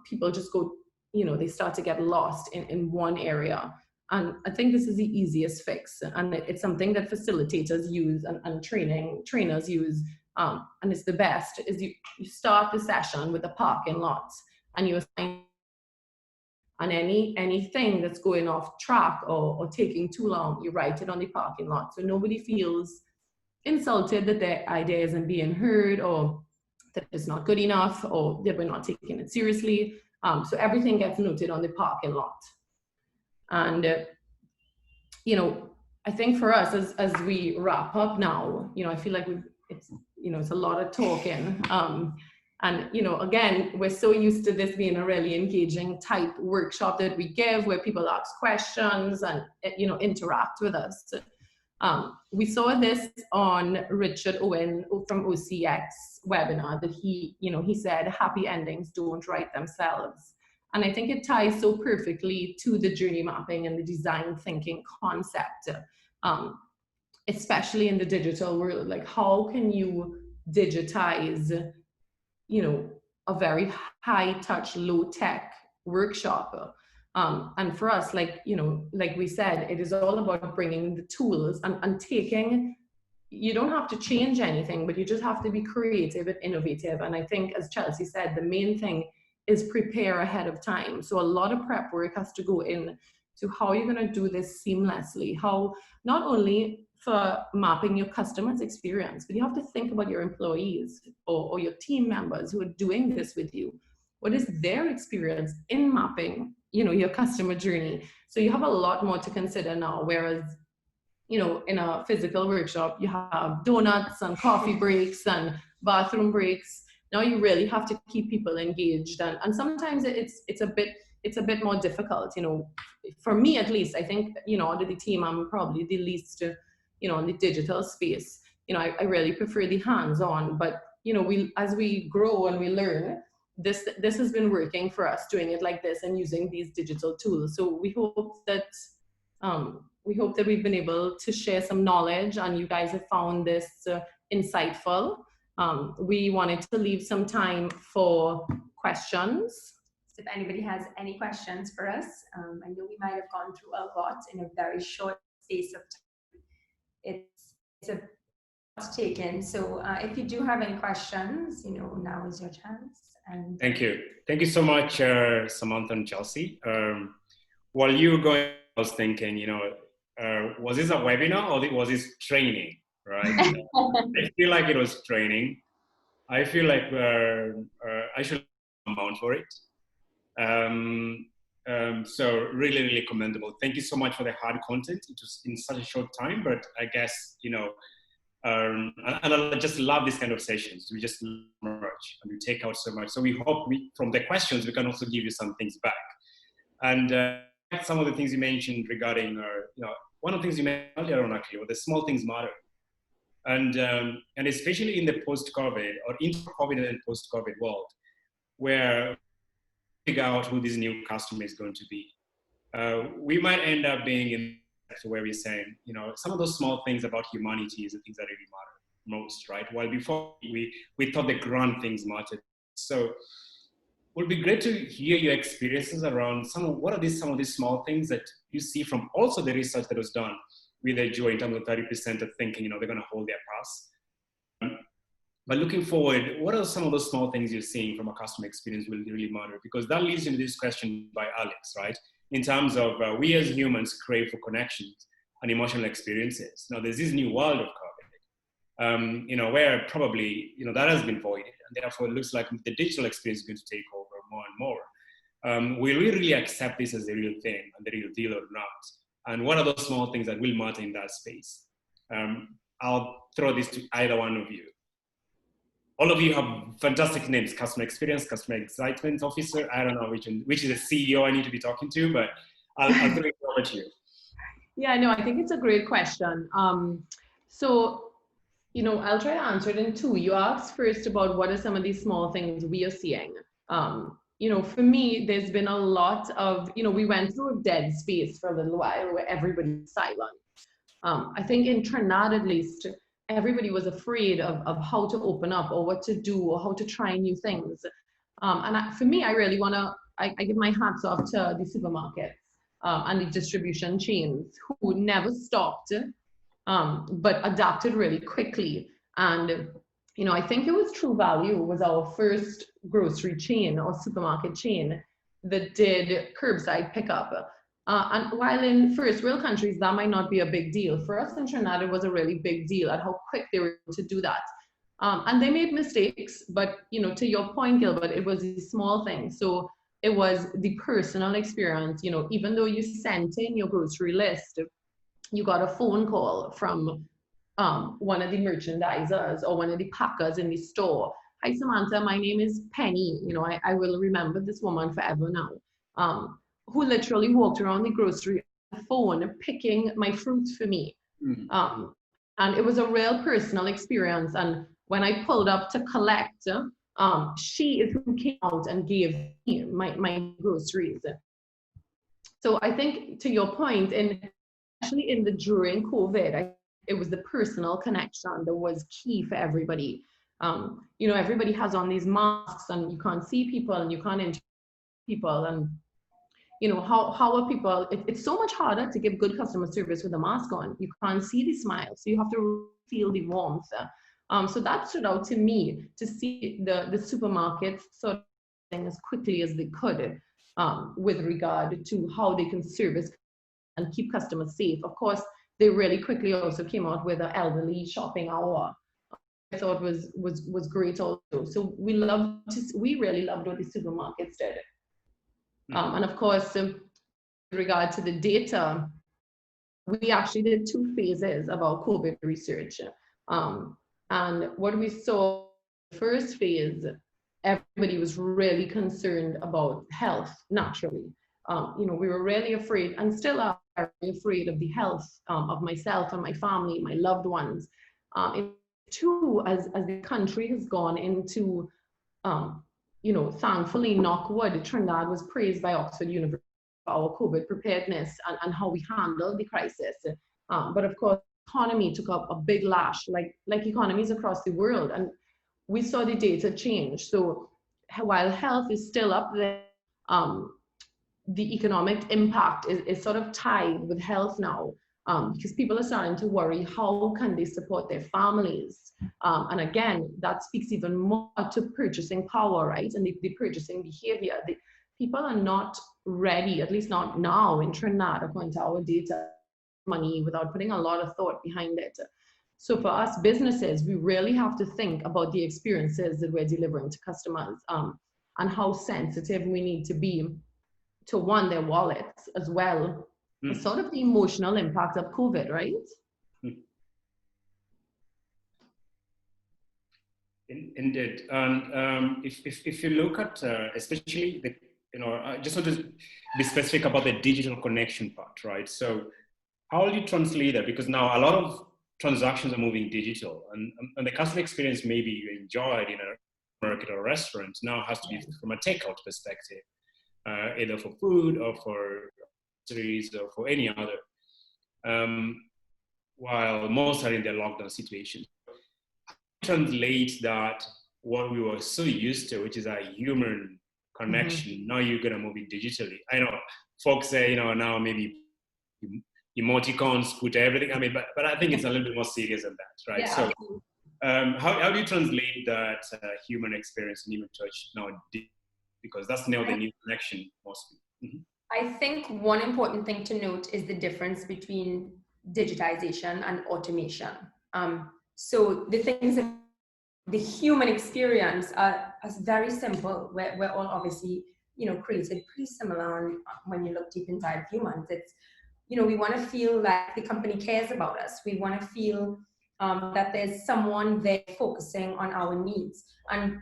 C: People just go, you know, they start to get lost in one area. And I think this is the easiest fix. And it's something that facilitators use and trainers use. And it's the best, is you start the session with the parking lot, and you assign, and anything that's going off track or taking too long, you write it on the parking lot. So nobody feels insulted that their idea isn't being heard, or that it's not good enough, or that we're not taking it seriously. So everything gets noted on the parking lot. And, you know, I think for us, as we wrap up now, you know, I feel like it's a lot of talking. And, you know, again, we're so used to this being a really engaging type workshop that we give, where people ask questions and, you know, interact with us. We saw this on Richard Owen from OCX webinar, that he said, happy endings don't write themselves. And I think it ties so perfectly to the journey mapping and the design thinking concept, especially in the digital world. Like, how can you digitize, you know, a very high touch, low tech workshop? And for us, like, you know, like we said, it is all about bringing the tools and taking, you don't have to change anything, but you just have to be creative and innovative. And I think, as Chelsea said, the main thing is prepare ahead of time. So a lot of prep work has to go in to how you're going to do this seamlessly, how not only for mapping your customer's experience, but you have to think about your employees or your team members who are doing this with you. What is their experience in mapping, you know, your customer journey? So you have a lot more to consider now, whereas, you know, in a physical workshop, you have donuts and coffee breaks and bathroom breaks. Now you really have to keep people engaged, and sometimes it's a bit more difficult. For me at least, I think out of the team, I'm probably the least in the digital space. I really prefer the hands-on, but as we grow and we learn, this has been working for us, doing it like this and using these digital tools. So we hope that we've been able to share some knowledge and you guys have found this insightful. We wanted to leave some time for questions.
D: So if anybody has any questions for us, I know we might have gone through a lot in a very short space of time. It's a lot taken. So if you do have any questions, now is your chance. And
A: Thank you so much, Samantha and Chelsea. While you were going, I was thinking, was this a webinar or was this training, right? I feel like it was training. I feel like I should amount for it. So really, really commendable. Thank you so much for the hard content. It was in such a short time, but I guess, and I just love these kind of sessions. We just merge and we take out so much. So we hope from the questions, we can also give you some things back. And some of the things you mentioned regarding, one of the things you mentioned earlier on actually, were the small things matter. And especially in the post-COVID or intra-COVID and post-COVID world, where figure out who this new customer is going to be. We might end up being in where we're saying, some of those small things about humanity is the things that really matter most, right? While before we thought the grand things mattered. So it would be great to hear your experiences around some of these small things that you see from also the research that was done with Ajua in terms of 30% of thinking, they're going to hold their pass. But looking forward, what are some of those small things you're seeing from a customer experience will really matter? Because that leads into this question by Alex, right? In terms of we as humans crave for connections and emotional experiences. Now there's this new world of COVID, where probably, that has been voided. And therefore it looks like the digital experience is going to take over more and more. Will we really accept this as the real thing and the real deal or not? And what are those small things that will matter in that space? I'll throw this to either one of you. All of you have fantastic names: customer experience, customer excitement officer. I don't know which is the CEO I need to be talking to, but I'll throw it over to you.
C: Yeah, no, I think it's a great question. So, I'll try to answer it in two. You asked first about what are some of these small things we are seeing. For me, there's been a lot of, we went through a dead space for a little while where everybody's silent. I think in Trinidad, at least, everybody was afraid of how to open up or what to do or how to try new things. For me, I really I give my hats off to the supermarkets and the distribution chains who never stopped, but adapted really quickly. And, I think it was True Value was our first grocery chain or supermarket chain that did curbside pickup. And while in first world countries, that might not be a big deal, for us in Trinidad, it was a really big deal at how quick they were able to do that. And they made mistakes, but to your point, Gilbert, it was a small thing. So it was the personal experience, even though you sent in your grocery list, you got a phone call from one of the merchandisers or one of the packers in the store. Hi, Samantha, my name is Penny. I will remember this woman forever now. Who literally walked around the grocery phone picking my fruits for me. And it was a real personal experience. And when I pulled up to collect, she is who came out and gave me my groceries. So I think to your point, especially during COVID, it was the personal connection that was key for everybody. Everybody has on these masks and you can't see people and you can't interact with people. And how are people, it's so much harder to give good customer service with a mask on. You can't see the smile, so you have to feel the warmth. So that stood out to me, to see the supermarkets sort of thing as quickly as they could with regard to how they can service and keep customers safe. Of course, they really quickly also came out with an elderly shopping hour. I thought was great also. So we really loved what the supermarkets did. And of course, with regard to the data, we actually did 2 phases of our COVID research. And what we saw first phase, everybody was really concerned about health naturally. We were really afraid, and still are very afraid of the health of myself and my family, my loved ones. Two, as the country has gone into, thankfully, knock wood, Trinidad was praised by Oxford University for our COVID preparedness and how we handled the crisis. But of course, economy took up a big lash, like economies across the world, and we saw the data change. So while health is still up there, the economic impact is sort of tied with health now, because people are starting to worry, how can they support their families? And again, that speaks even more to purchasing power, right? And the purchasing behavior. People are not ready, at least not now in Trinidad, according to our data, money without putting a lot of thought behind it. So for us businesses, we really have to think about the experiences that we're delivering to customers, and how sensitive we need to be to, one, their wallets as well. It's sort of the emotional impact of COVID, right?
A: Indeed. And if you look at, especially the, I just want to be specific about the digital connection part, right? So how will you translate that? Because now a lot of transactions are moving digital, and the customer experience maybe you enjoyed in a market or restaurant now has to be from a takeout perspective, either for food or for groceries or for any other, while most are in their lockdown situation. Translate that what we were so used to, which is a human connection, now you're going to move it digitally. I know folks say, now maybe emoticons put everything. I mean, but I think it's a little bit more serious than that, right?
C: Yeah.
A: So how do you translate that human experience and human touch now? Because that's now the new connection mostly.
D: I think one important thing to note is the difference between digitization and automation. So the things that the human experience are very simple. We're all obviously, created pretty similar when you look deep inside humans. It's, we want to feel like the company cares about us. We want to feel that there's someone there focusing on our needs. And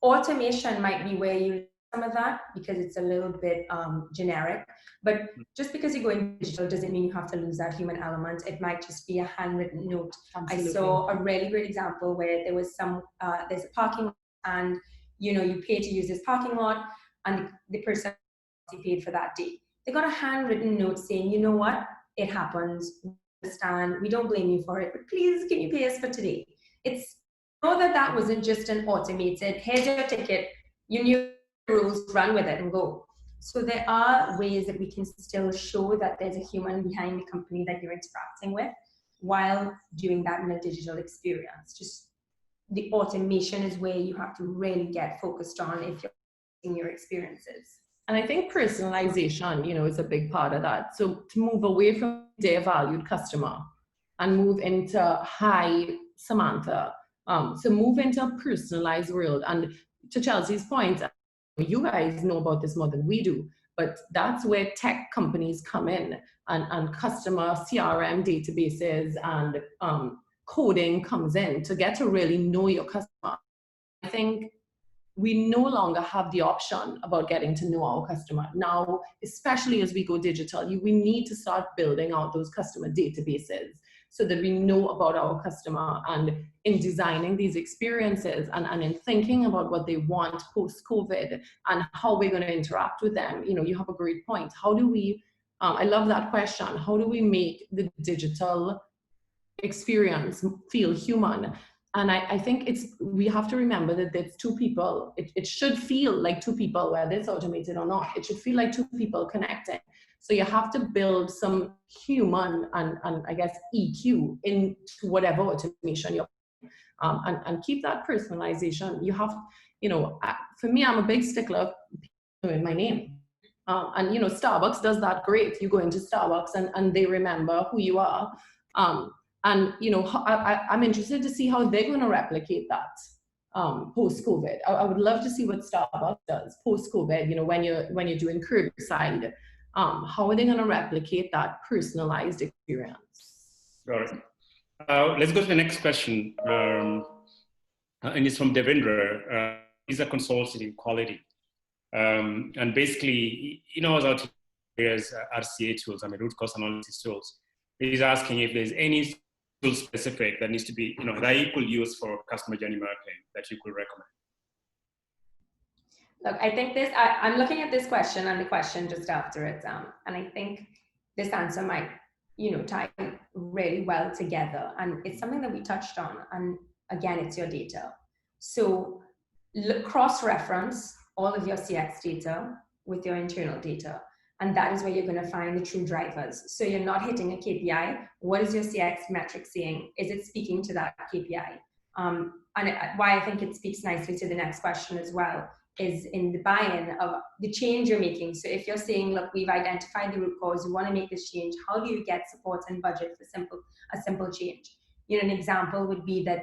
D: automation might be where you some of that because it's a little bit generic, but just because you go in digital doesn't mean you have to lose that human element. It might just be a handwritten note. Absolutely. I saw a really great example where there was there's a parking lot, and you pay to use this parking lot, and the person paid for that day. They got a handwritten note saying, you know what, it happens, we understand, we don't blame you for it, but please can you pay us for today? It's know that wasn't just an automated, here's your ticket, you knew rules, run with it and go. So there are ways that we can still show that there's a human behind the company that you're interacting with while doing that in a digital experience. Just the automation is where you have to really get focused on if you're in your experiences.
C: And I think personalization, is a big part of that. So to move away from their valued customer and move into hi, Samantha, so move into a personalized world. And to Chelsea's point, you guys know about this more than we do, but that's where tech companies come in and customer CRM databases and coding comes in to get to really know your customer. I think we no longer have the option about getting to know our customer. Now, especially as we go digital, we need to start building out those customer databases so that we know about our customer, and in designing these experiences and in thinking about what they want post-COVID and how we're going to interact with them. You have a great point. How do we, I love that question, how do we make the digital experience feel human? And I think we have to remember that there's two people. It should feel like two people, whether it's automated or not. It should feel like two people connecting. So you have to build some human and I guess EQ into whatever automation you're and keep that personalization. You have, for me, I'm a big stickler in my name. And Starbucks does that great. You go into Starbucks and they remember who you are. And I'm interested to see how they're going to replicate that post-COVID. I would love to see what Starbucks does post-COVID. When you're doing curbside, how are they going to replicate that personalized experience?
A: Got it. Let's go to the next question. and it's from Devendra. He's a consultant in quality. And basically, he knows how to use RCA tools, root cause analysis tools. He's asking if there's any tool specific that needs to be, that you could use for customer journey mapping that you could recommend.
D: Look, I think I'm looking at this question and the question just after it, and I think this answer might, tie really well together. And it's something that we touched on. And again, it's your data. So cross-reference all of your CX data with your internal data. And that is where you're going to find the true drivers. So you're not hitting a KPI. What is your CX metric saying? Is it speaking to that KPI? And why I think it speaks nicely to the next question as well is in the buy-in of the change you're making. So if you're saying, look, we've identified the root cause, you want to make this change, how do you get support and budget for a simple change? An example would be that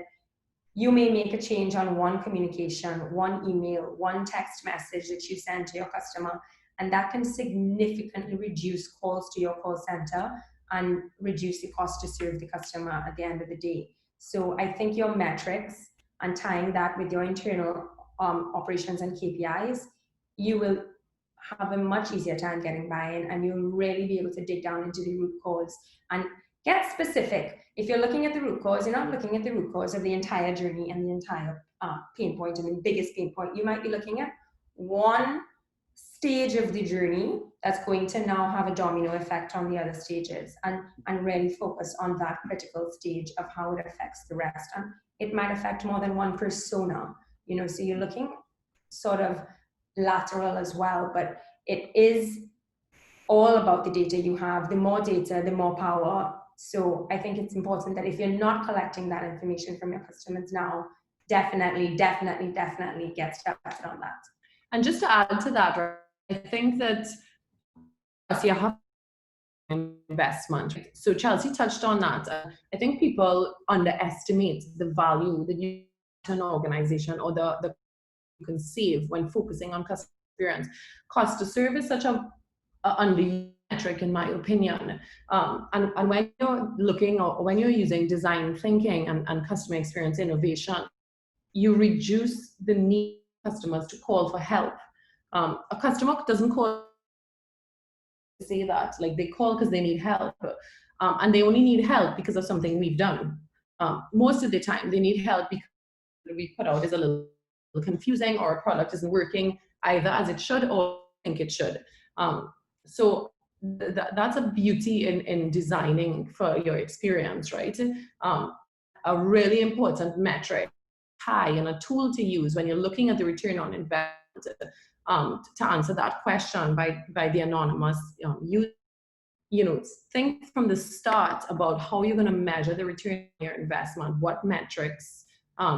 D: you may make a change on one communication, one email, one text message that you send to your customer, and that can significantly reduce calls to your call center and reduce the cost to serve the customer at the end of the day. So I think your metrics and tying that with your internal operations and KPIs, you will have a much easier time getting buy-in, and you'll really be able to dig down into the root cause and get specific. If you're looking at the root cause, you're not looking at the root cause of the entire journey and the entire pain point and the biggest pain point. You might be looking at one stage of the journey that's going to now have a domino effect on the other stages, and really focus on that critical stage of how it affects the rest. And it might affect more than one persona, so you're looking sort of lateral as well, but it is all about the data you have. The more data, the more power. So I think it's important that if you're not collecting that information from your customers now, definitely get started on that.
C: And just to add to that, right, I think that you have investment. So Chelsea touched on that. I think people underestimate the value that you an organization or the you can save when focusing on customer experience. Cost to serve is such a under metric, in my opinion. And when you're looking, or when you're using design thinking and customer experience innovation, you reduce the need for customers to call for help. A customer doesn't call to say that, like they call because they need help, and they only need help because of something we've done. Most of the time, they need help because what we put out is a little confusing, or a product isn't working either as it should or think it should. So that's a beauty in designing for your experience, right? A really important metric, and a tool to use when you're looking at the return on investment to answer that question by the anonymous user. Think from the start about how you're going to measure the return on your investment, what metrics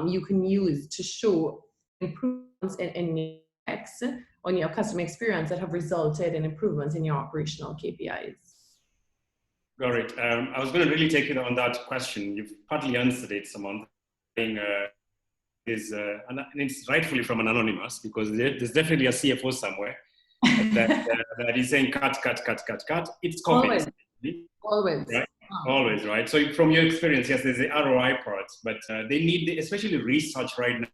C: you can use to show improvements in X on your customer experience that have resulted in improvements in your operational KPIs.
A: Got it. I was going to really take it on that question. You've partly answered it, Samantha. And it's rightfully from an anonymous, because there's definitely a CFO somewhere that is saying cut. It's COVID.
C: Always.
A: Right? Always, right? So from your experience, yes, there's the ROI part, but they need especially research right now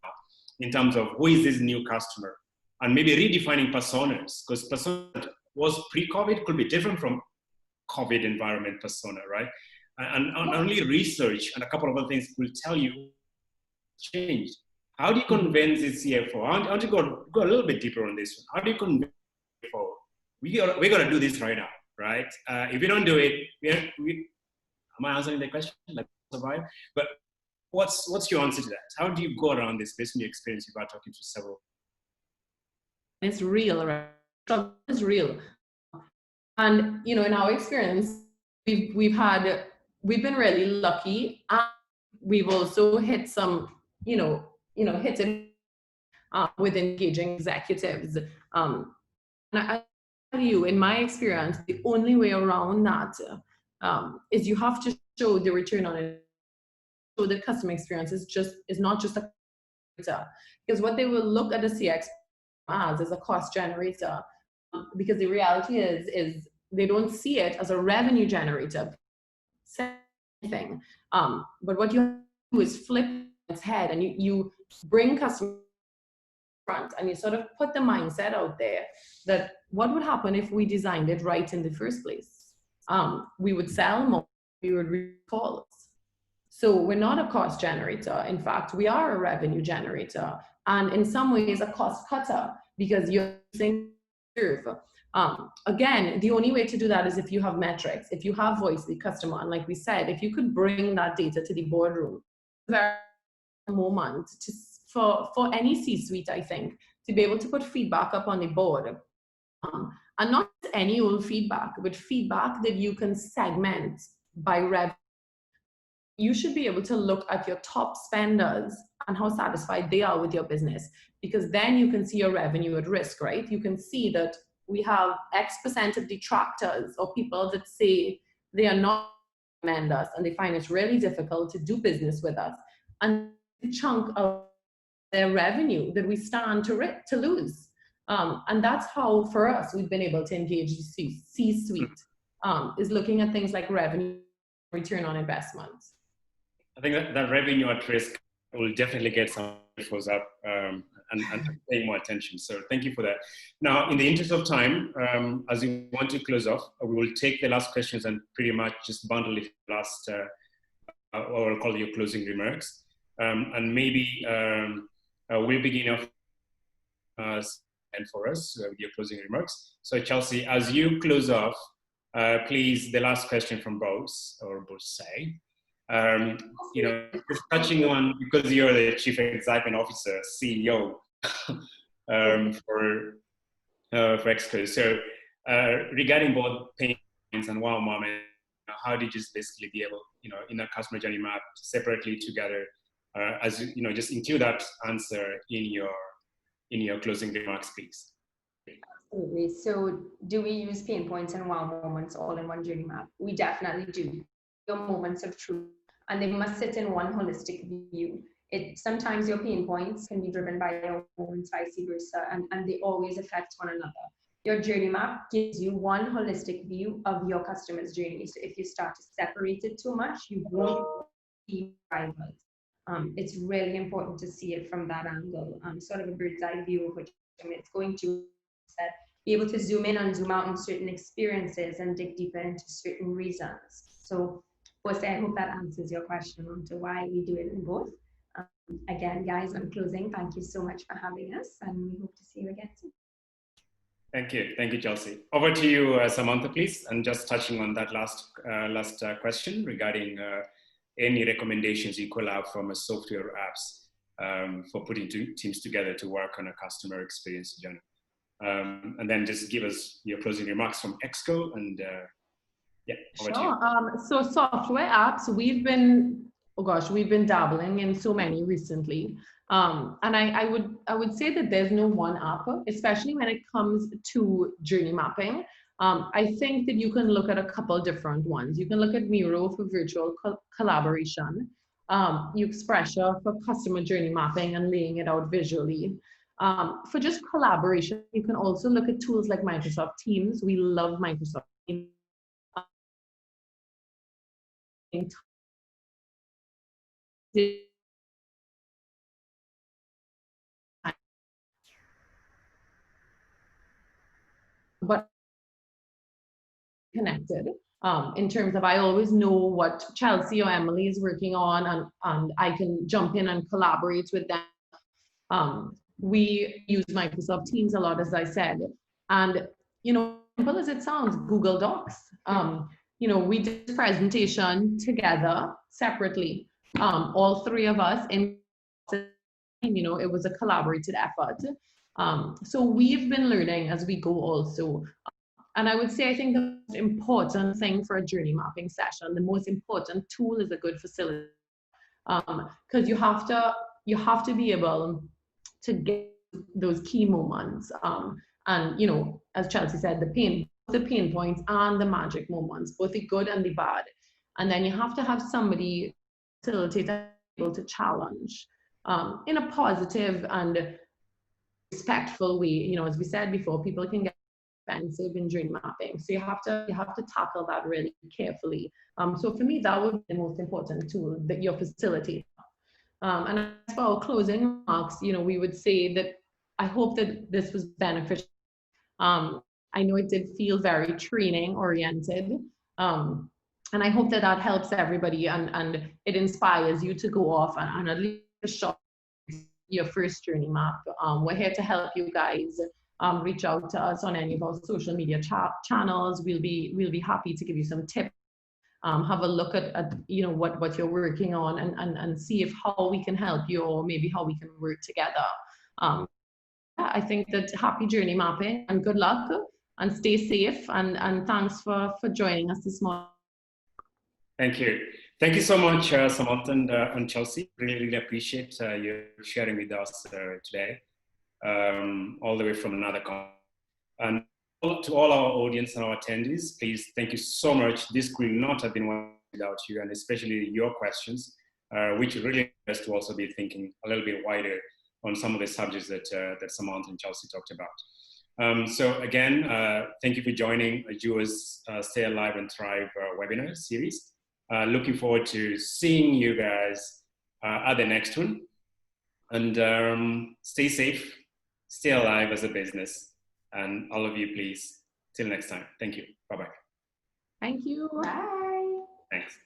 A: in terms of who is this new customer, and maybe redefining personas, because persona was pre-COVID could be different from COVID environment persona, right? And only research and a couple of other things will tell you changed. How do you convince the CFO? I want to go a little bit deeper on this one. How do you convince the CFO? We're going to do this right now, right? If we don't do it, am I answering the question? Like survive? But what's your answer to that? How do you go around this based on your experience? You've been talking to several.
C: It's real, right? It's real. And, in our experience, we've been really lucky, and we've also hit some, hit it with engaging executives. And I tell you, in my experience, the only way around that is you have to show the return on it. So the customer experience is not just a because what they will look at the CX as a cost generator, because the reality is they don't see it as a revenue generator thing. But what you do is flip its head, and you bring customers front and you sort of put the mindset out there that what would happen if we designed it right in the first place? We would sell more, we would recall. So we're not a cost generator. In fact, we are a revenue generator, and in some ways a cost cutter, because you're using serve. Again, the only way to do that is if you have metrics, if you have voice of the customer, and like we said, if you could bring that data to the boardroom, very moment for any C-suite, I think, to be able to put feedback up on the board, and not any old feedback, but feedback that you can segment by revenue. You should be able to look at your top spenders and how satisfied they are with your business, because then you can see your revenue at risk, right? You can see that we have X% of detractors or people that say they are not recommend us and they find it really difficult to do business with us. And a chunk of their revenue that we stand to lose. And that's how, for us, we've been able to engage the C-suite, is looking at things like revenue, return on investment.
A: I think that revenue at risk will definitely get some infos up and paying more attention. So thank you for that. Now, in the interest of time, as we want to close off, we will take the last questions and pretty much just bundle it last, or I'll call your closing remarks. And maybe we'll begin off and for us with your closing remarks. So Chelsea, as you close off, please, the last question from Bose, or Bose, you know, just touching on, because you're the Chief Excitement Officer, CEO for Exco. So regarding both pain points and wow moment, how did you basically be able, you know, in a customer journey map separately together, as you know, just include that answer in your closing remarks, please.
D: Absolutely. So do we use pain points and wow moments all in one journey map? We definitely do. Your moments of truth, and they must sit in one holistic view. Sometimes your pain points can be driven by your moments, vice versa, and they always affect one another. Your journey map gives you one holistic view of your customer's journey. So if you start to separate it too much, you won't see rivals. It's really important to see it from that angle, sort of a bird's eye view of which it's going to be able to zoom in and zoom out on certain experiences and dig deeper into certain reasons. So, first, I hope that answers your question on to why we do it in both. Again, guys, I'm closing. Thank you so much for having us, and we hope to see you again soon.
A: Thank you, Chelsea. Over to you, Samantha, please. And just touching on that last question regarding any recommendations you call out from a software or apps for putting two teams together to work on a customer experience journey. And then just give us your closing remarks from Exco and yeah, over to you.
C: So software apps, we've been dabbling in so many recently. And I would say that there's no one app, especially when it comes to journey mapping. I think that you can look at a couple different ones. You can look at Miro for virtual collaboration, Expressure for customer journey mapping and laying it out visually. For just collaboration, you can also look at tools like Microsoft Teams. We love Microsoft Teams. But connected in terms of, I always know what Chelsea or Emily is working on, and I can jump in and collaborate with them. We use Microsoft Teams a lot, as I said, and you know, simple as it sounds, Google Docs. You know, we did this presentation together separately, all three of us, and you know, it was a collaborated effort. So we've been learning as we go also. And I would say, I think the most important thing for a journey mapping session, the most important tool is a good facility. Because you have to be able to get those key moments. And you know, as Chelsea said, the pain points and the magic moments, both the good and the bad. And then you have to have somebody facilitate able to challenge in a positive and respectful way. You know, as we said before, people can get offensive in journey mapping, so you have to tackle that really carefully. So for me, that would be the most important tool, that your facilitator. And as for our closing remarks, we would say that I hope that this was beneficial. I know it did feel very training oriented. And I hope that that helps everybody and it inspires you to go off and at least short your first journey map. We're here to help you guys. Reach out to us on any of our social media channels. We'll be happy to give you some tips. Have a look at what you're working on and see if how we can help you or maybe how we can work together. I think that happy journey mapping and good luck and stay safe and thanks for joining us this morning.
A: Thank you. Thank you so much, Samantha and Chelsea. Really appreciate you sharing with us today, all the way from another country. And to all our audience and our attendees, please, thank you so much. This could not have been without you, and especially your questions, which really has to also be thinking a little bit wider on some of the subjects that Samantha and Chelsea talked about. So again, thank you for joining Ajua's Stay Alive and Thrive webinar series. Looking forward to seeing you guys at the next one. And stay safe, stay alive as a business. And all of you, please, till next time. Thank you. Bye-bye.
C: Thank you.
D: Bye.
A: Thanks.